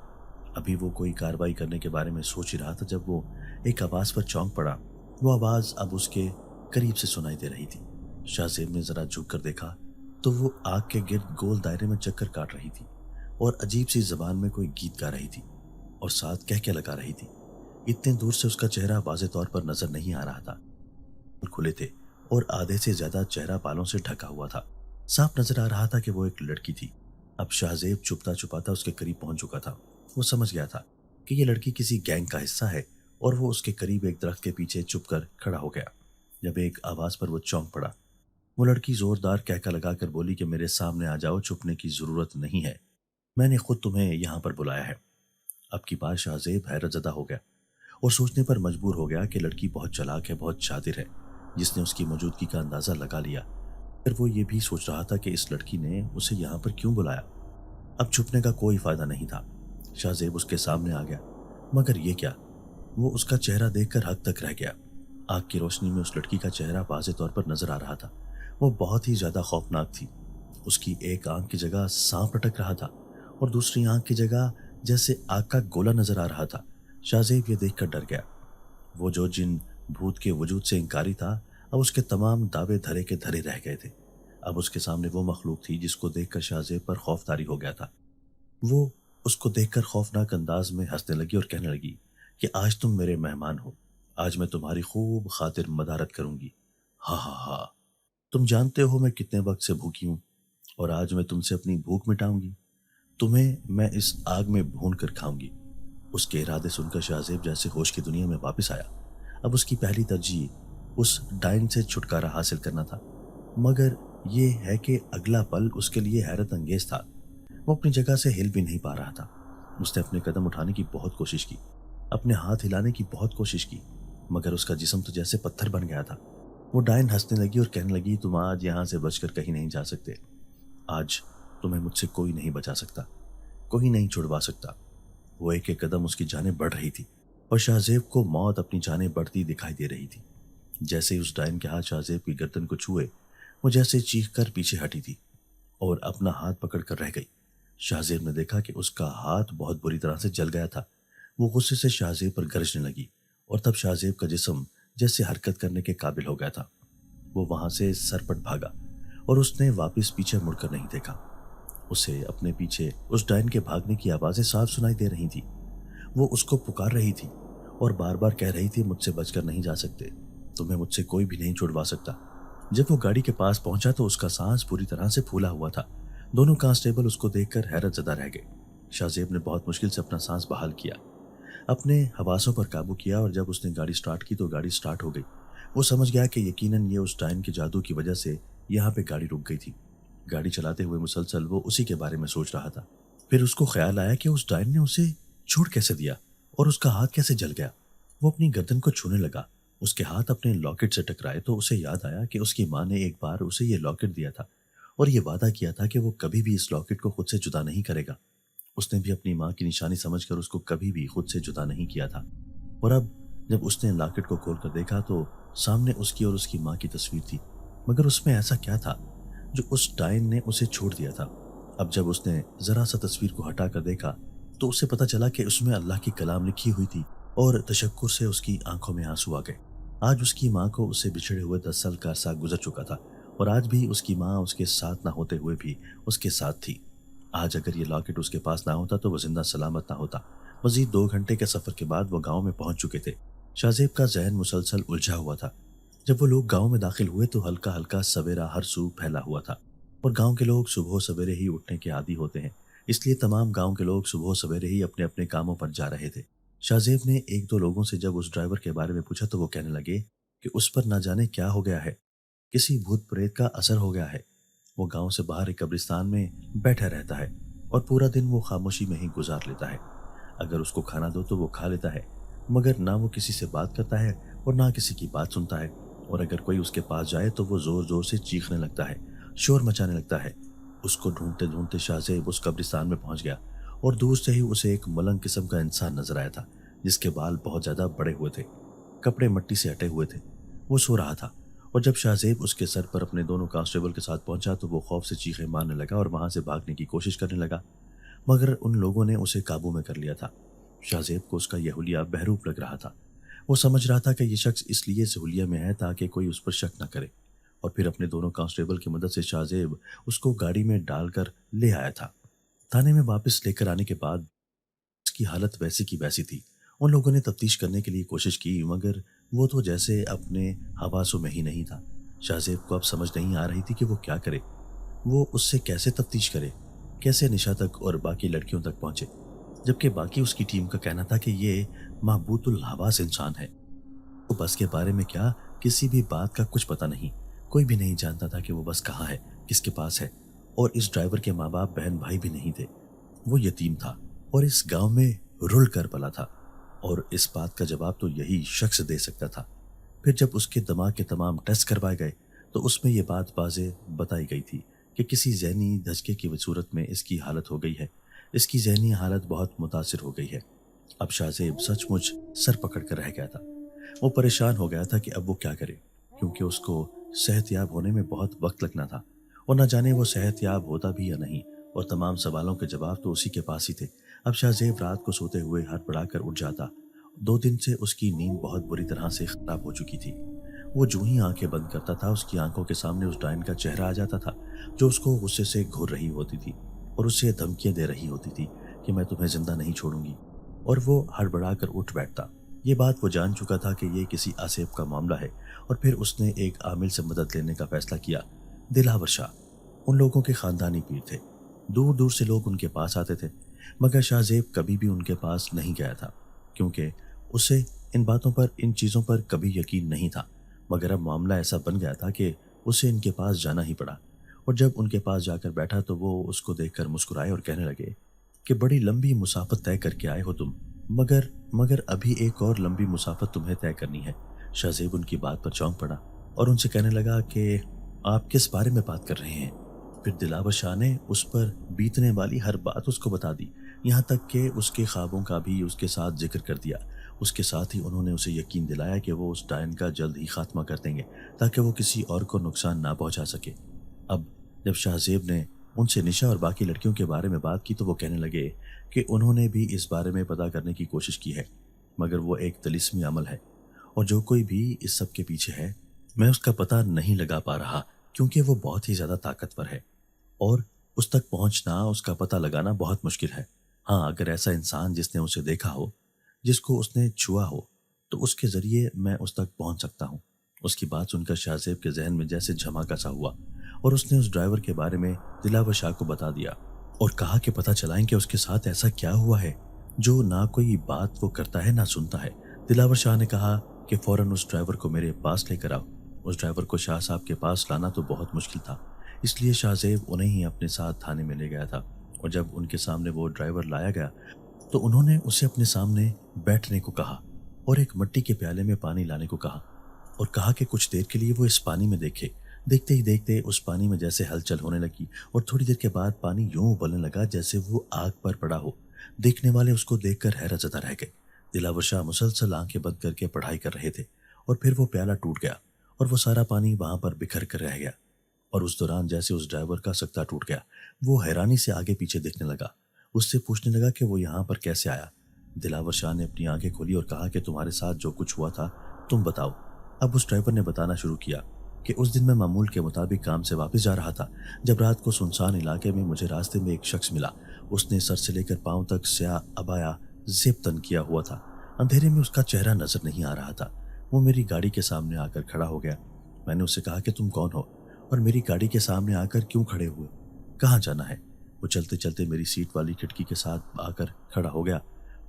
Speaker 2: ابھی وہ کوئی کارروائی کرنے کے بارے میں سوچ ہی رہا تھا جب وہ ایک آواز پر چونک پڑا۔ وہ آواز اب اس کے قریب سے سنائی دے رہی تھی۔ شاہ زیب نے ذرا جھک کر دیکھا تو وہ آگ کے گرد گول دائرے میں چکر کاٹ رہی تھی اور عجیب سی زبان میں کوئی گیت گا رہی تھی اور ساتھ کہہ لگا رہی تھی۔ اتنے دور سے اس کا چہرہ واضح طور پر نظر نہیں آ رہا تھا، کھلے تھے اور آدھے سے زیادہ چہرہ بالوں سے ڈھکا ہوا تھا۔ صاف نظر آ رہا تھا کہ وہ ایک لڑکی تھی۔ اب شاہ زیب چھپتا چھپاتا اس کے قریب پہنچ چکا تھا۔ وہ سمجھ گیا تھا کہ یہ لڑکی کسی گینگ کا حصہ ہے اور وہ اس کے قریب ایک درخت کے پیچھے چھپ کر کھڑا ہو گیا۔ جب ایک آواز پر وہ چونک پڑا، وہ لڑکی زوردار کہکا لگا کر بولی کہ میرے سامنے آ جاؤ، چھپنے کی ضرورت نہیں ہے، میں نے خود تمہیں یہاں پر بلایا ہے۔ اب کی بار شاہ زیب حیرت زدہ ہو گیا اور سوچنے پر مجبور ہو گیا کہ لڑکی بہت چالاک ہے، بہت شاطر ہے، جس نے اس کی موجودگی کا اندازہ لگا لیا۔ پھر وہ یہ بھی سوچ رہا تھا کہ اس لڑکی نے اسے یہاں پر کیوں بلایا۔ اب چھپنے کا کوئی فائدہ نہیں تھا۔ شاہ زیب اس کے سامنے آ گیا، مگر یہ کیا؟ وہ اس کا چہرہ دیکھ کر حد تک رہ گیا۔ آگ کی روشنی میں اس لڑکی کا چہرہ واضح طور پر نظر آ رہا تھا۔ وہ بہت ہی زیادہ خوفناک تھی۔ اس کی ایک آنکھ کی جگہ سانپ لٹک رہا تھا اور دوسری آنکھ کی جگہ جیسے آگ کا گولا نظر آ رہا تھا۔ شاہ زیب یہ دیکھ کر ڈر گیا۔ وہ جو جن بھوت کے وجود سے انکاری تھا، اب اس کے تمام دعوے دھرے کے دھرے رہ گئے تھے۔ اب اس کے سامنے وہ مخلوق تھی جس کو دیکھ کر شاہ زیب پر خوف طاری ہو گیا تھا۔ وہ اس کو دیکھ کر خوفناک انداز میں ہنسنے لگی اور کہنے لگی کہ آج تم میرے مہمان ہو، آج میں تمہاری خوب خاطر مدارت کروں گی۔ ہاں ہاں ہاں، تم جانتے ہو میں کتنے وقت سے بھوکی ہوں اور آج میں تم سے اپنی بھوک مٹاؤں گی، تمہیں میں اس آگ میں بھون کر کھاؤں گی۔ اس کے ارادے سن کر شاہ زیب جیسے ہوش کی دنیا میں واپس آیا۔ اب اس کی پہلی ترجیح اس ڈائن سے چھٹکارا حاصل کرنا تھا، مگر یہ ہے کہ اگلا پل اس کے لیے حیرت انگیز تھا۔ وہ اپنی جگہ سے ہل بھی نہیں پا رہا تھا۔ اس نے اپنے قدم اٹھانے کی بہت کوشش کی، اپنے ہاتھ ہلانے کی بہت کوشش کی، مگر اس کا جسم تو جیسے پتھر بن گیا تھا۔ وہ ڈائن ہنسنے لگی اور کہنے لگی تم آج یہاں سے بچ کر کہیں نہیں جا سکتے، آج تمہیں مجھ سے کوئی نہیں بچا سکتا، کوئی نہیں چھڑوا سکتا۔ وہ ایک ایک قدم اس کی جانب بڑھ رہی تھی اور شاہ زیب کو موت اپنی جانب بڑھتی دکھائی دے رہی تھی۔ جیسے اس ڈائن کے ہاتھ شاہ زیب کی گردن کو چھوئے، وہ جیسے چیخ کر پیچھے ہٹی تھی اور اپنا ہاتھ پکڑ کر رہ گئی۔ شاہ زیب نے دیکھا کہ اس کا ہاتھ بہت بری طرح سے جل گیا تھا۔ وہ غصے سے شاہ زیب پر گرجنے لگی اور تب شاہ زیب کا جسم جیسے حرکت کرنے کے قابل ہو گیا تھا۔ وہ وہاں سے سرپٹ بھاگا اور اس نے واپس پیچھے مڑ کر نہیں دیکھا۔ اسے اپنے پیچھے اس ڈائن کے بھاگنے کی آوازیں صاف سنائی دے رہی تھی۔ وہ اس کو پکار رہی تھی اور بار بار کہہ رہی تھی مجھ سے بچ کر نہیں جا سکتے، تمہیں مجھ سے کوئی بھی نہیں چھڑوا سکتا۔ جب وہ گاڑی کے پاس پہنچا تو اس کا سانس پوری طرح سے پھولا ہوا تھا۔ دونوں کانسٹیبل اس کو دیکھ کر حیرت زدہ رہ گئے۔ شاہ زیب نے بہت مشکل سے اپنا سانس بحال کیا، اپنے حواسوں پر قابو کیا، اور جب اس نے گاڑی سٹارٹ کی تو گاڑی سٹارٹ ہو گئی۔ وہ سمجھ گیا کہ یقیناً یہ اس ڈائن کے جادو کی وجہ سے یہاں پہ گاڑی رک گئی تھی۔ گاڑی چلاتے ہوئے مسلسل وہ اسی کے بارے میں سوچ رہا تھا۔ پھر اس کو خیال آیا کہ اس ڈائن نے اسے چھوڑ کیسے دیا اور اس کا ہاتھ کیسے جل گیا۔ وہ اپنی گردن کو چھونے لگا۔ اس کے ہاتھ اپنے لاکٹ سے ٹکرائے تو اسے یاد آیا کہ اس کی ماں نے ایک بار اسے یہ لاکٹ دیا تھا اور یہ وعدہ کیا تھا کہ وہ کبھی بھی اس لاکٹ کو خود سے جدا نہیں کرے گا۔ اس نے بھی اپنی ماں کی نشانی سمجھ کر اس کو کبھی بھی خود سے جدا نہیں کیا تھا۔ اور اب جب اس نے لاکٹ کو کھول کر دیکھا تو سامنے اس کی اور اس کی ماں کی تصویر تھی، مگر اس میں ایسا کیا تھا جو اس ڈائن نے اسے چھوڑ دیا تھا؟ اب جب اس نے ذرا سا تصویر کو ہٹا کر دیکھا تو اسے پتا چلا کہ اس میں اللہ کی کلام لکھی ہوئی تھی اور تشکر سے اس کی آنکھوں میں آنسو آ گئے۔ آج اس کی ماں کو اس سے بچھڑے ہوئے 10 سال کا عرصہ گزر چکا تھا اور آج بھی اس کی ماں اس کے ساتھ نہ ہوتے ہوئے بھی اس کے ساتھ تھی۔ آج اگر یہ لاکٹ اس کے پاس نہ ہوتا تو وہ زندہ سلامت نہ ہوتا۔ مزید 2 گھنٹے کے سفر کے بعد وہ گاؤں میں پہنچ چکے تھے۔ شاہ زیب کا ذہن مسلسل الجھا ہوا تھا۔ جب وہ لوگ گاؤں میں داخل ہوئے تو ہلکا ہلکا سویرا ہر سو پھیلا ہوا تھا اور گاؤں کے لوگ صبح سویرے ہی اٹھنے کے عادی ہوتے ہیں، اس لیے تمام گاؤں کے لوگ صبح سویرے ہی اپنے اپنے کاموں پر جا رہے تھے۔ شاہ زیب نے 1-2 لوگوں سے جب اس ڈرائیور کے بارے میں پوچھا تو وہ کہنے لگے کہ اس پر نہ جانے کیا ہو گیا ہے، کسی بھوت پریت کا اثر ہو گیا ہے۔ وہ گاؤں سے باہر ایک قبرستان میں بیٹھا رہتا ہے اور پورا دن وہ خاموشی میں ہی گزار لیتا ہے۔ اگر اس کو کھانا دو تو وہ کھا لیتا ہے، مگر نہ وہ کسی سے بات کرتا ہے اور نہ کسی کی بات سنتا ہے، اور اگر کوئی اس کے پاس جائے تو وہ زور زور سے چیخنے لگتا ہے، شور مچانے لگتا ہے۔ اس کو ڈھونڈتے ڈھونڈتے شاہ زیب اس قبرستان میں پہنچ گیا اور دور سے ہی اسے ایک ملنگ قسم کا انسان نظر آیا تھا جس کے بال بہت زیادہ بڑے ہوئے تھے، کپڑے مٹی سے ہٹے ہوئے تھے۔ وہ سو رہا تھا اور جب شاہ زیب اس کے سر پر اپنے دونوں کانسٹیبل کے ساتھ پہنچا تو وہ خوف سے چیخیں مارنے لگا اور وہاں سے بھاگنے کی کوشش کرنے لگا، مگر ان لوگوں نے اسے قابو میں کر لیا تھا۔ شاہ زیب کو اس کا یہ حلیہ بہروپ لگ رہا تھا۔ وہ سمجھ رہا تھا کہ یہ شخص اس لیے اس حلیے میں ہے تاکہ کوئی اس پر شک نہ کرے، اور پھر اپنے دونوں کانسٹیبل کی مدد سے شاہ زیب اس کو گاڑی میں ڈال کر لے آیا تھا۔ تھانے میں واپس لے کر آنے کے بعد اس کی حالت ویسی کی ویسی تھی۔ ان لوگوں نے تفتیش کرنے کے لیے کوشش کی مگر وہ تو جیسے اپنے حواسوں میں ہی نہیں تھا۔ شاہ زیب کو اب سمجھ نہیں آ رہی تھی کہ وہ کیا کرے، وہ اس سے کیسے تفتیش کرے، کیسے نشا تک اور باقی لڑکیوں تک پہنچے، جبکہ باقی اس کی ٹیم کا کہنا تھا کہ یہ محبوط الحواس انسان ہے۔ وہ بس کے بارے میں کیا کسی بھی بات کا کچھ پتہ نہیں، کوئی بھی نہیں جانتا تھا کہ وہ بس کہاں ہے، کس کے پاس ہے، اور اس ڈرائیور کے ماں باپ بہن بھائی بھی نہیں تھے۔ وہ یتیم تھا اور اس گاؤں میں رل کر پلا تھا، اور اس بات کا جواب تو یہی شخص دے سکتا تھا۔ پھر جب اس کے دماغ کے تمام ٹیسٹ کروائے گئے تو اس میں یہ بات واضح بتائی گئی تھی کہ کسی ذہنی دھچکے کی صورت میں اس کی حالت ہو گئی ہے، اس کی ذہنی حالت بہت متاثر ہو گئی ہے۔ اب شاہ زیب سچ مچ سر پکڑ کر رہ گیا تھا۔ وہ پریشان ہو گیا تھا کہ اب وہ کیا کرے، کیونکہ اس کو صحت یاب ہونے میں بہت وقت لگنا تھا، اور نہ جانے وہ صحت یاب ہوتا بھی یا نہیں، اور تمام سوالوں کے جواب تو اسی کے پاس ہی تھے۔ اب شاہ زیب رات کو سوتے ہوئے ہڑبڑا کر اٹھ جاتا۔ 2 دن سے اس کی نیند بہت بری طرح سے خراب ہو چکی تھی۔ وہ جو ہی آنکھیں بند کرتا تھا اس کی آنکھوں کے سامنے اس ڈائن کا چہرہ آ جاتا تھا جو اس کو غصے سے گھور رہی ہوتی تھی اور اسے دھمکیاں دے رہی ہوتی تھی کہ میں تمہیں زندہ نہیں چھوڑوں گی، اور وہ ہڑبڑا کر اٹھ بیٹھتا۔ یہ بات وہ جان چکا تھا کہ یہ کسی آصف کا معاملہ ہے، اور پھر اس نے ایک عامل سے مدد لینے کا فیصلہ کیا، دلاور شاہ۔ ان لوگوں کے خاندانی پیر تھے، دور دور سے لوگ ان کے پاس آتے تھے، مگر شاہ زیب کبھی بھی ان کے پاس نہیں گیا تھا کیونکہ اسے ان باتوں پر، ان چیزوں پر کبھی یقین نہیں تھا۔ مگر اب معاملہ ایسا بن گیا تھا کہ اسے ان کے پاس جانا ہی پڑا، اور جب ان کے پاس جا کر بیٹھا تو وہ اس کو دیکھ کر مسکرائے اور کہنے لگے کہ بڑی لمبی مسافت طے کر کے آئے ہو تم، مگر ابھی ایک اور لمبی مسافت تمہیں طے کرنی ہے۔ شاہ زیب ان کی بات پر چونک پڑا اور ان سے کہنے لگا کہ آپ کس بارے میں بات کر رہے ہیں؟ پھر دلاور شاہ نے اس پر بیتنے والی ہر بات اس کو بتا دی، یہاں تک کہ اس کے خوابوں کا بھی اس کے ساتھ ذکر کر دیا۔ اس کے ساتھ ہی انہوں نے اسے یقین دلایا کہ وہ اس ڈائن کا جلد ہی خاتمہ کر دیں گے تاکہ وہ کسی اور کو نقصان نہ پہنچا سکے۔ اب جب شاہ زیب نے ان سے نشا اور باقی لڑکیوں کے بارے میں بات کی تو وہ کہنے لگے کہ انہوں نے بھی اس بارے میں پتہ کرنے کی کوشش کی ہے، مگر وہ ایک طلسمی عمل ہے، اور جو کوئی بھی اس سب کے پیچھے ہے میں اس کا پتہ نہیں لگا پا رہا، کیونکہ وہ بہت ہی زیادہ طاقتور ہے اور اس تک پہنچنا، اس کا پتہ لگانا بہت مشکل ہے۔ ہاں، اگر ایسا انسان جس نے اسے دیکھا ہو، جس کو اس نے چھوا ہو، تو اس کے ذریعے میں اس تک پہنچ سکتا ہوں۔ اس کی بات سن کر شاہ زیب کے ذہن میں جیسے جھماکا سا ہوا، اور اس نے اس ڈرائیور کے بارے میں دلاور شاہ کو بتا دیا اور کہا کہ پتہ چلائیں کہ اس کے ساتھ ایسا کیا ہوا ہے جو نہ کوئی بات وہ کرتا ہے نہ سنتا ہے۔ دلاور شاہ نے کہا کہ فوراً اس ڈرائیور کو میرے پاس لے کر آؤ۔ اس ڈرائیور کو شاہ صاحب کے پاس لانا تو بہت مشکل تھا، اس لیے شاہ زیب انہیں ہی اپنے ساتھ تھانے میں لے گیا تھا، اور جب ان کے سامنے وہ ڈرائیور لایا گیا تو انہوں نے اسے اپنے سامنے بیٹھنے کو کہا اور ایک مٹی کے پیالے میں پانی لانے کو کہا، اور کہا کہ کچھ دیر کے لیے وہ اس پانی میں دیکھے۔ دیکھتے ہی دیکھتے اس پانی میں جیسے ہلچل ہونے لگی، اور تھوڑی دیر کے بعد پانی یوں ابلنے لگا جیسے وہ آگ پر پڑا ہو۔ دیکھنے والے اس کو دیکھ کر حیرت زدہ رہ گئے۔ دلاور شاہ مسلسل آنکھیں بند کر کے پڑھائی کر رہے تھے، اور پھر وہ پیالہ ٹوٹ گیا اور وہ سارا پانی وہاں پر بکھر کر رہ گیا، اور اس دوران جیسے اس ڈرائیور کا سکتہ ٹوٹ گیا، وہ حیرانی سے آگے پیچھے دیکھنے لگا۔ اس سے پوچھنے لگا کہ وہ یہاں پر کیسے آیا۔ دلاور شاہ نے اپنی آنکھیں کھولی اور کہا کہ تمہارے ساتھ جو کچھ ہوا تھا تم بتاؤ۔ اب اس ڈرائیور نے بتانا شروع کیا کہ اس دن میں معمول کے مطابق کام سے واپس جا رہا تھا، جب رات کو سنسان علاقے میں مجھے راستے میں ایک شخص ملا۔ اس نے سر سے لے کر پاؤں تک سیاہ عبایا زیب تن کیا ہوا تھا، اندھیرے میں اس کا چہرہ نظر نہیں آ رہا تھا۔ وہ میری گاڑی کے سامنے آ کر کھڑا ہو گیا۔ میں نے اسے کہا کہ تم کون ہو اور میری گاڑی کے سامنے آ کر کیوں کھڑے ہوئے، کہاں جانا ہے؟ وہ چلتے چلتے میری سیٹ والی کھڑکی کے ساتھ آ کر کھڑا ہو گیا،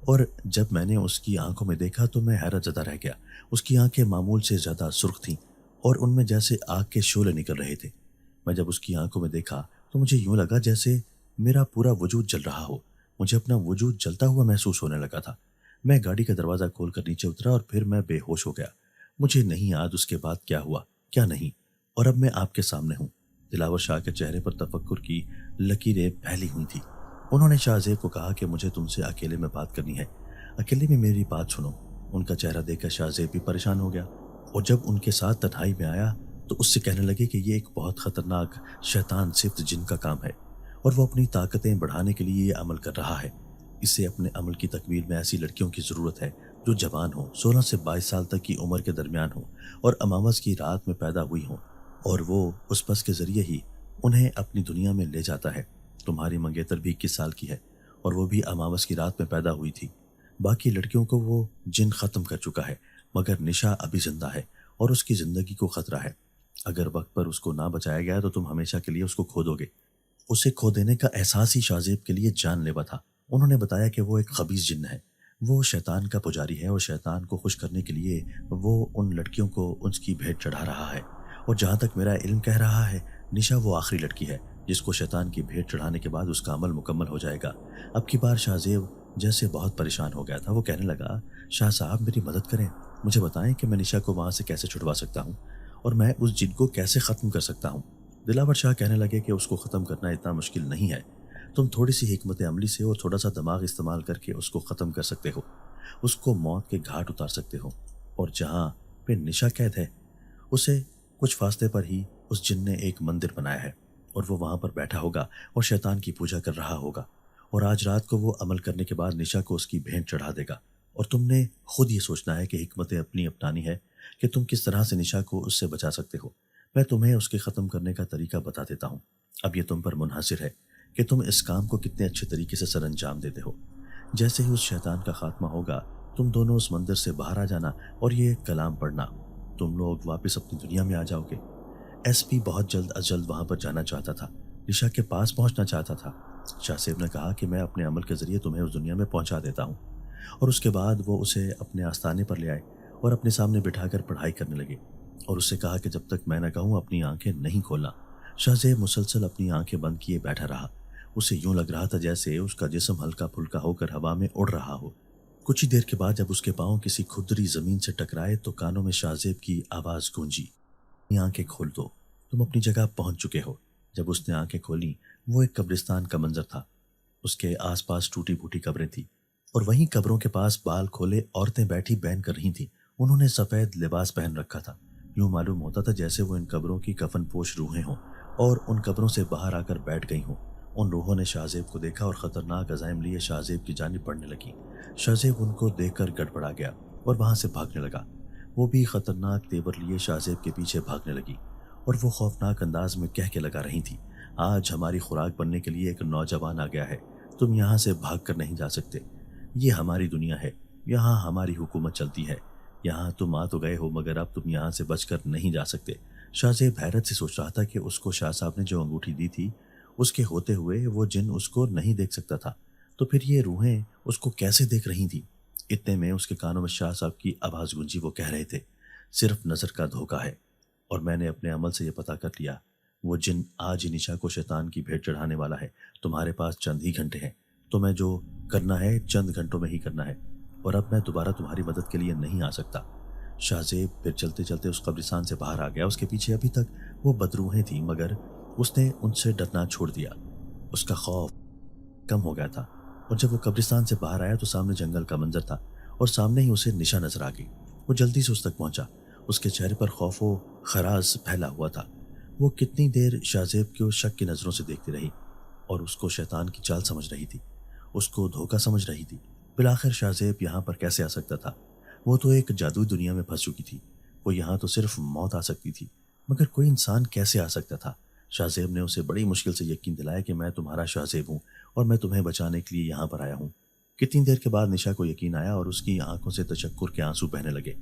Speaker 2: اور جب میں نے اس کی آنکھوں میں دیکھا تو میں حیرت زدہ رہ گیا۔ اس کی آنکھیں معمول سے زیادہ سرخ تھیں اور ان میں جیسے آگ کے شعلے نکل رہے تھے۔ میں جب اس کی آنکھوں میں دیکھا تو مجھے یوں لگا جیسے میرا پورا وجود جل رہا ہو، مجھے اپنا وجود جلتا ہوا محسوس ہونے لگا تھا۔ میں گاڑی کا دروازہ کھول کر نیچے اترا اور پھر میں بے ہوش ہو گیا۔ مجھے نہیں یاد اس کے بعد کیا ہوا کیا نہیں، اور اب میں آپ کے سامنے ہوں۔ دلاور شاہ کے چہرے پر تفکر کی لکیریں پھیلی ہوئی تھی۔ انہوں نے شاہزیب کو کہا کہ مجھے تم سے اکیلے میں بات کرنی ہے، اکیلے میں میری بات سنو۔ ان کا چہرہ دیکھ کر شاہزیب بھی پریشان ہو گیا، اور جب ان کے ساتھ تنہائی میں آیا تو اس سے کہنے لگے کہ یہ ایک بہت خطرناک شیطان صفت جن کا کام ہے، اور وہ اپنی طاقتیں بڑھانے کے لیے یہ عمل کر رہا ہے۔ اسے اپنے عمل کی تکمیل میں ایسی لڑکیوں کی ضرورت ہے جو جوان ہوں، 16 سے 22 سال تک کی عمر کے درمیان ہوں، اور اماوس کی رات میں پیدا ہوئی ہوں، اور وہ اس بس کے ذریعے ہی انہیں اپنی دنیا میں لے جاتا ہے۔ تمہاری منگیتر بھی 21 سال کی ہے، اور وہ بھی اماوس کی رات میں پیدا ہوئی تھی۔ باقی لڑکیوں کو وہ جن ختم کر چکا ہے، مگر نشا ابھی زندہ ہے اور اس کی زندگی کو خطرہ ہے۔ اگر وقت پر اس کو نہ بچایا گیا تو تم ہمیشہ کے لیے اس کو کھو دو گے۔ اسے کھو دینے کا احساس ہی شاہزیب کے لیے جان لیوا تھا۔ انہوں نے بتایا کہ وہ ایک خبیث جن ہے، وہ شیطان کا پجاری ہے، اور شیطان کو خوش کرنے کے لیے وہ ان لڑکیوں کو اس کی بھیٹ چڑھا رہا ہے۔ اور جہاں تک میرا علم کہہ رہا ہے، نشا وہ آخری لڑکی ہے جس کو شیطان کی بھیٹ چڑھانے کے بعد اس کا عمل مکمل ہو جائے گا۔ اب کی بار شاہزیب جیسے بہت پریشان ہو گیا تھا، وہ کہنے لگا، شاہ صاحب میری مدد کریں، مجھے بتائیں کہ میں نشا کو وہاں سے کیسے چھڑوا سکتا ہوں، اور میں اس جن کو کیسے ختم کر سکتا ہوں۔ دلاور شاہ کہنے لگے کہ اس کو ختم کرنا اتنا مشکل نہیں ہے، تم تھوڑی سی حکمت عملی سے اور تھوڑا سا دماغ استعمال کر کے اس کو ختم کر سکتے ہو، اس کو موت کے گھاٹ اتار سکتے ہو، اور جہاں پہ نشا قید ہے اسے کچھ فاصلے پر ہی اس جن نے ایک مندر بنایا ہے، اور وہ وہاں پر بیٹھا ہوگا اور شیطان کی پوجا کر رہا ہوگا، اور آج رات کو وہ عمل کرنے کے بعد نشا کو اس کی بھینٹ چڑھا دے گا، اور تم نے خود یہ سوچنا ہے کہ حکمت اپنی اپنانی ہے کہ تم کس طرح سے نشا کو اس سے بچا سکتے ہو۔ میں تمہیں اس کے ختم کرنے کا طریقہ بتا دیتا ہوں، اب یہ تم پر منحصر ہے کہ تم اس کام کو کتنے اچھے طریقے سے سر انجام دیتے ہو۔ جیسے ہی اس شیطان کا خاتمہ ہوگا، تم دونوں اس مندر سے باہر آ جانا اور یہ کلام پڑھنا، تم لوگ واپس اپنی دنیا میں آ جاؤ گے۔ ایس پی بہت جلد از جلد وہاں پر جانا چاہتا تھا، نشا کے پاس پہنچنا چاہتا تھا۔ شاہ صاحب نے کہا کہ میں اپنے عمل کے ذریعے تمہیں اس دنیا میں پہنچا دیتا ہوں، اور اس کے بعد وہ اسے اپنے آستانے پر لے آئے اور اپنے سامنے بٹھا کر پڑھائی کرنے لگے، اور اس سے کہا کہ جب تک میں نہ کہوں اپنی آنکھیں نہیں کھولنا۔ شاہ زیب مسلسل اپنی آنکھیں بند کیے بیٹھا رہا، اسے یوں لگ رہا تھا جیسے اس کا جسم ہلکا پھلکا ہو کر ہوا میں اڑ رہا ہو۔ کچھ ہی دیر کے بعد جب اس کے پاؤں کسی کھدری زمین سے ٹکرائے تو کانوں میں شاہ زیب کی آواز گونجی، اپنی آنکھیں کھول دو، تم اپنی جگہ پہنچ چکے ہو۔ جب اس نے آنکھیں کھولیں، وہ ایک قبرستان کا منظر تھا۔ اس کے آس پاس ٹوٹی پھوٹی قبریں تھیں، اور وہیں قبروں کے پاس بال کھولے عورتیں بیٹھی بین کر رہی تھیں۔ انہوں نے سفید لباس پہن رکھا تھا، یوں معلوم ہوتا تھا جیسے وہ ان قبروں کی کفن پوش روحیں ہوں اور ان قبروں سے باہر آ کر بیٹھ گئی ہوں۔ ان روحوں نے شاہ زیب کو دیکھا اور خطرناک عزائم لیے شاہ زیب کی جانب بڑھنے لگی۔ شاہ زیب ان کو دیکھ کر گڑبڑا گیا اور وہاں سے بھاگنے لگا۔ وہ بھی خطرناک تیور لیے شاہ زیب کے پیچھے بھاگنے لگی، اور وہ خوفناک انداز میں کہہ کے لگا رہی تھی، آج ہماری خوراک بننے کے لیے ایک نوجوان آ گیا ہے، تم یہاں سے بھاگ کر نہیں جا سکتے، یہ ہماری دنیا ہے، یہاں ہماری حکومت چلتی ہے، یہاں تم آ تو گئے ہو مگر اب تم یہاں سے بچ کر نہیں جا سکتے۔ شاہ زیب حیرت سے سوچ رہا تھا کہ اس کو شاہ صاحب نے جو انگوٹھی دی تھی، اس کے ہوتے ہوئے وہ جن اس کو نہیں دیکھ سکتا تھا، تو پھر یہ روحیں اس کو کیسے دیکھ رہی تھیں؟ اتنے میں اس کے کانوں میں شاہ صاحب کی آواز گونجی، وہ کہہ رہے تھے، صرف نظر کا دھوکہ ہے، اور میں نے اپنے عمل سے یہ پتہ کر لیا، وہ جن آج ہی نشا کو شیطان کی بھیٹ چڑھانے والا ہے۔ تمہارے پاس چند ہی گھنٹے ہیں، تمہیں جو کرنا ہے چند گھنٹوں میں ہی کرنا ہے، اور اب میں دوبارہ تمہاری مدد کے لیے نہیں آ سکتا۔ شاہ زیب پھر چلتے چلتے اس قبرستان سے باہر آ گیا۔ اس کے پیچھے ابھی تک وہ بدروحیں تھیں، مگر اس نے ان سے ڈرنا چھوڑ دیا، اس کا خوف کم ہو گیا تھا۔ اور جب وہ قبرستان سے باہر آیا تو سامنے جنگل کا منظر تھا، اور سامنے ہی اسے نشا نظر آ گئی۔ وہ جلدی سے اس تک پہنچا، اس کے چہرے پر خوف و خراش پھیلا ہوا تھا۔ وہ کتنی دیر شاہ زیب کو شک کی نظروں سے دیکھتی رہی، اور اس کو شیطان کی چال سمجھ رہی تھی، اس کو دھوکہ سمجھ رہی تھی۔ بالآخر شاہ زیب یہاں پر کیسے آ سکتا تھا؟ وہ تو ایک جادوئی دنیا میں پھنس چکی تھی، وہ یہاں تو صرف موت آ سکتی تھی، مگر کوئی انسان کیسے آ سکتا تھا؟ شاہ زیب نے اسے بڑی مشکل سے یقین دلایا کہ میں تمہارا شاہ زیب ہوں اور میں تمہیں بچانے کے لیے یہاں پر آیا ہوں۔ کتنی دیر کے بعد نشا کو یقین آیا اور اس کی آنکھوں سے تشکر کے آنسو بہنے لگے،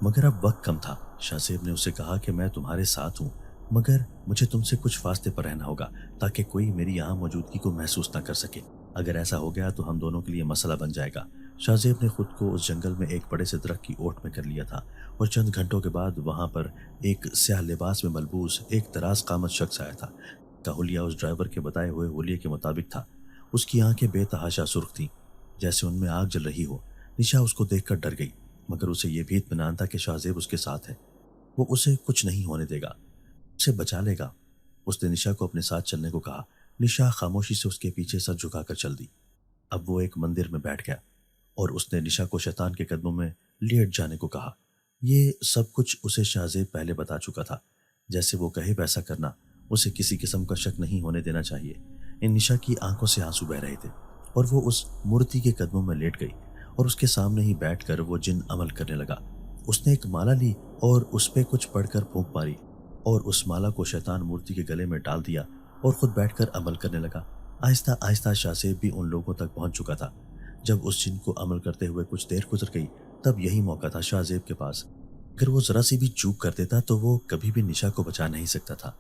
Speaker 2: مگر اب وقت کم تھا۔ شاہ زیب نے اسے کہا کہ میں تمہارے ساتھ ہوں، مگر مجھے تم سے کچھ فاصلے پر رہنا ہوگا تاکہ کوئی میری یہاں موجودگی کو محسوس نہ کر سکے، اگر ایسا ہو گیا تو ہم دونوں کے لیے مسئلہ بن جائے گا۔ شاہ زیب نے خود کو اس جنگل میں ایک بڑے سے درخت کی اوٹ میں کر لیا تھا، اور چند گھنٹوں کے بعد وہاں پر ایک سیاہ لباس میں ملبوس ایک دراز قامت شخص آیا تھا۔ کا حلیہ اس ڈرائیور کے بتائے ہوئے حلیے کے مطابق تھا۔ اس کی آنکھیں بے تحاشا سرخ تھیں، جیسے ان میں آگ جل رہی ہو۔ نشا اس کو دیکھ کر ڈر گئی، مگر اسے یہ بھی اطمینان تھا کہ شاہ زیب اس کے ساتھ ہے، وہ اسے کچھ نہیں ہونے دے گا، اسے بچا لے گا۔ اس نے نشا کو اپنے ساتھ چلنے کو کہا، نشا خاموشی سے اس کے پیچھے سر جھکا کر چل دی۔ اب وہ ایک مندر میں بیٹھ گیا اور اس نے نشا کو شیطان کے قدموں میں لیٹ جانے کو کہا۔ یہ سب کچھ اسے شاہ زیب پہلے بتا چکا تھا۔ جیسے وہ کہے ویسا کرنا، اسے کسی قسم کا شک نہیں ہونے دینا چاہیے۔ ان نشا کی آنکھوں سے آنسو بہ رہے تھے اور وہ اس مورتی کے قدموں میں لیٹ گئی اور اس کے سامنے ہی بیٹھ کر وہ جن عمل کرنے لگا۔ اس نے ایک مالا لی اور اس پہ کچھ پڑھ کر پھونک ماری اور اس مالا کو شیطان مورتی کے گلے میں ڈال دیا اور خود بیٹھ کر عمل کرنے لگا۔ آہستہ آہستہ شاہ زیب بھی ان لوگوں تک پہنچ چکا تھا۔ جب اس جن کو عمل کرتے ہوئے کچھ دیر گزر گئی تب یہی موقع تھا شاہ زیب کے پاس۔ اگر وہ ذرا سی بھی چوک کر دیتا تو وہ کبھی بھی نشا کو بچا نہیں سکتا تھا۔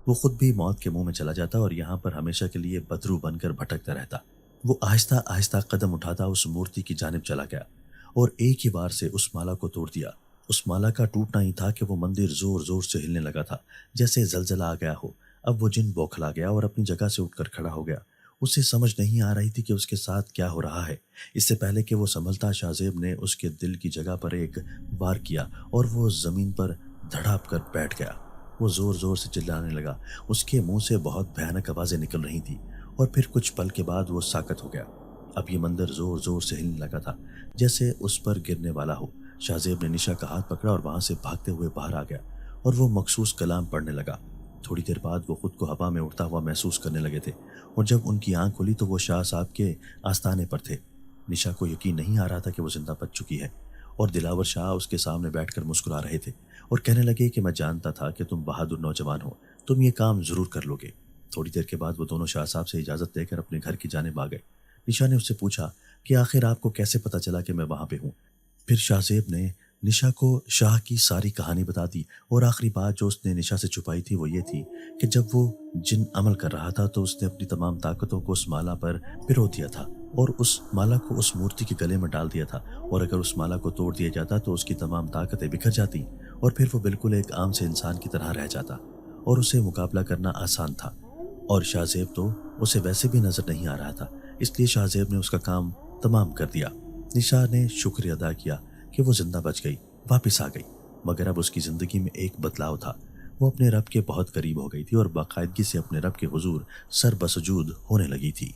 Speaker 2: وہ خود بھی موت کے منہ میں چلا جاتا اور یہاں پر ہمیشہ کے لیے بدرو بن کر بھٹکتا رہتا۔ وہ آہستہ آہستہ قدم اٹھاتا اس مورتی کی جانب چلا گیا اور ایک ہی بار سے اس مالا کو توڑ دیا۔ اس مالا کا ٹوٹنا ہی تھا کہ وہ مندر زور زور سے ہلنے لگا تھا، جیسے زلزلہ آ گیا ہو۔ اب وہ جن بوکھلا گیا اور اپنی جگہ سے اٹھ کر کھڑا ہو گیا۔ اسے سمجھ نہیں آ رہی تھی کہ اس کے ساتھ کیا ہو رہا ہے۔ اس سے پہلے کہ وہ سنبھلتا، شاہ زیب نے اس کے دل کی جگہ پر ایک وار کیا اور وہ زمین پر دھڑاپ کر بیٹھ گیا۔ وہ زور زور سے چلانے لگا۔ اس کے منہ سے بہت بھیانک آوازیں نکل رہی تھیں اور پھر کچھ پل کے بعد وہ ساکت ہو گیا۔ اب یہ مندر زور زور سے ہلنے لگا تھا، جیسے اس پر گرنے والا ہو۔ شاہ زیب نے نشا کا ہاتھ پکڑا اور وہاں سے بھاگتے ہوئے باہر آ گیا اور وہ مخصوص کلام پڑھنے لگا۔ تھوڑی دیر بعد وہ خود کو ہوا میں اڑتا ہوا محسوس کرنے لگے تھے اور جب ان کی آنکھ کھلی تو وہ شاہ صاحب کے آستانے پر تھے۔ نشا کو یقین نہیں آ رہا تھا کہ وہ زندہ بچ چکی ہے اور دلاور شاہ اس کے سامنے بیٹھ کر مسکرا رہے تھے اور کہنے لگے کہ میں جانتا تھا کہ تم بہادر نوجوان ہو، تم یہ کام ضرور کر لو گے۔ تھوڑی دیر کے بعد وہ دونوں شاہ صاحب سے اجازت لے کر اپنے گھر کی جانب آ گئے۔ نشا نے اس سے پوچھا کہ آخر آپ کو کیسے پتہ چلا کہ میں وہاں پہ ہوں؟ پھر شاہ زیب نے نشا کو شاہ کی ساری کہانی بتا دی اور آخری بات جو اس نے نشا سے چھپائی تھی وہ یہ تھی کہ جب وہ جن عمل کر رہا تھا تو اس نے اپنی تمام طاقتوں کو اس مالا پر پرو دیا تھا اور اس مالا کو اس مورتی کے گلے میں ڈال دیا تھا، اور اگر اس مالا کو توڑ دیا جاتا تو اس کی تمام طاقتیں بکھر جاتی اور پھر وہ بالکل ایک عام سے انسان کی طرح رہ جاتا اور اسے مقابلہ کرنا آسان تھا۔ اور شاہ زیب تو اسے ویسے بھی نظر نہیں آ رہا تھا، اس لیے شاہ زیب نے اس کا کام تمام کر دیا۔ نشا نے شکر ادا کیا کہ وہ زندہ بچ گئی، واپس آ گئی، مگر اب اس کی زندگی میں ایک بدلاؤ تھا۔ وہ اپنے رب کے بہت قریب ہو گئی تھی اور باقاعدگی سے اپنے رب کے حضور سر بسجود ہونے لگی تھی۔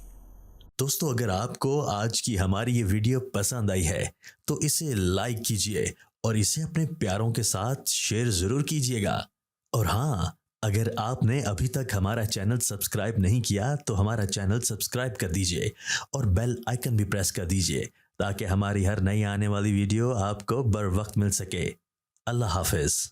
Speaker 1: دوستو، اگر آپ کو آج کی ہماری یہ ویڈیو پسند آئی ہے تو اسے لائک کیجئے اور اسے اپنے پیاروں کے ساتھ شیئر ضرور کیجئے گا۔ اور ہاں، اگر آپ نے ابھی تک ہمارا چینل سبسکرائب نہیں کیا تو ہمارا چینل سبسکرائب کر دیجئے اور بیل آئیکن بھی پریس کر دیجئے تاکہ ہماری ہر نئی آنے والی ویڈیو آپ کو بر وقت مل سکے۔ اللہ حافظ۔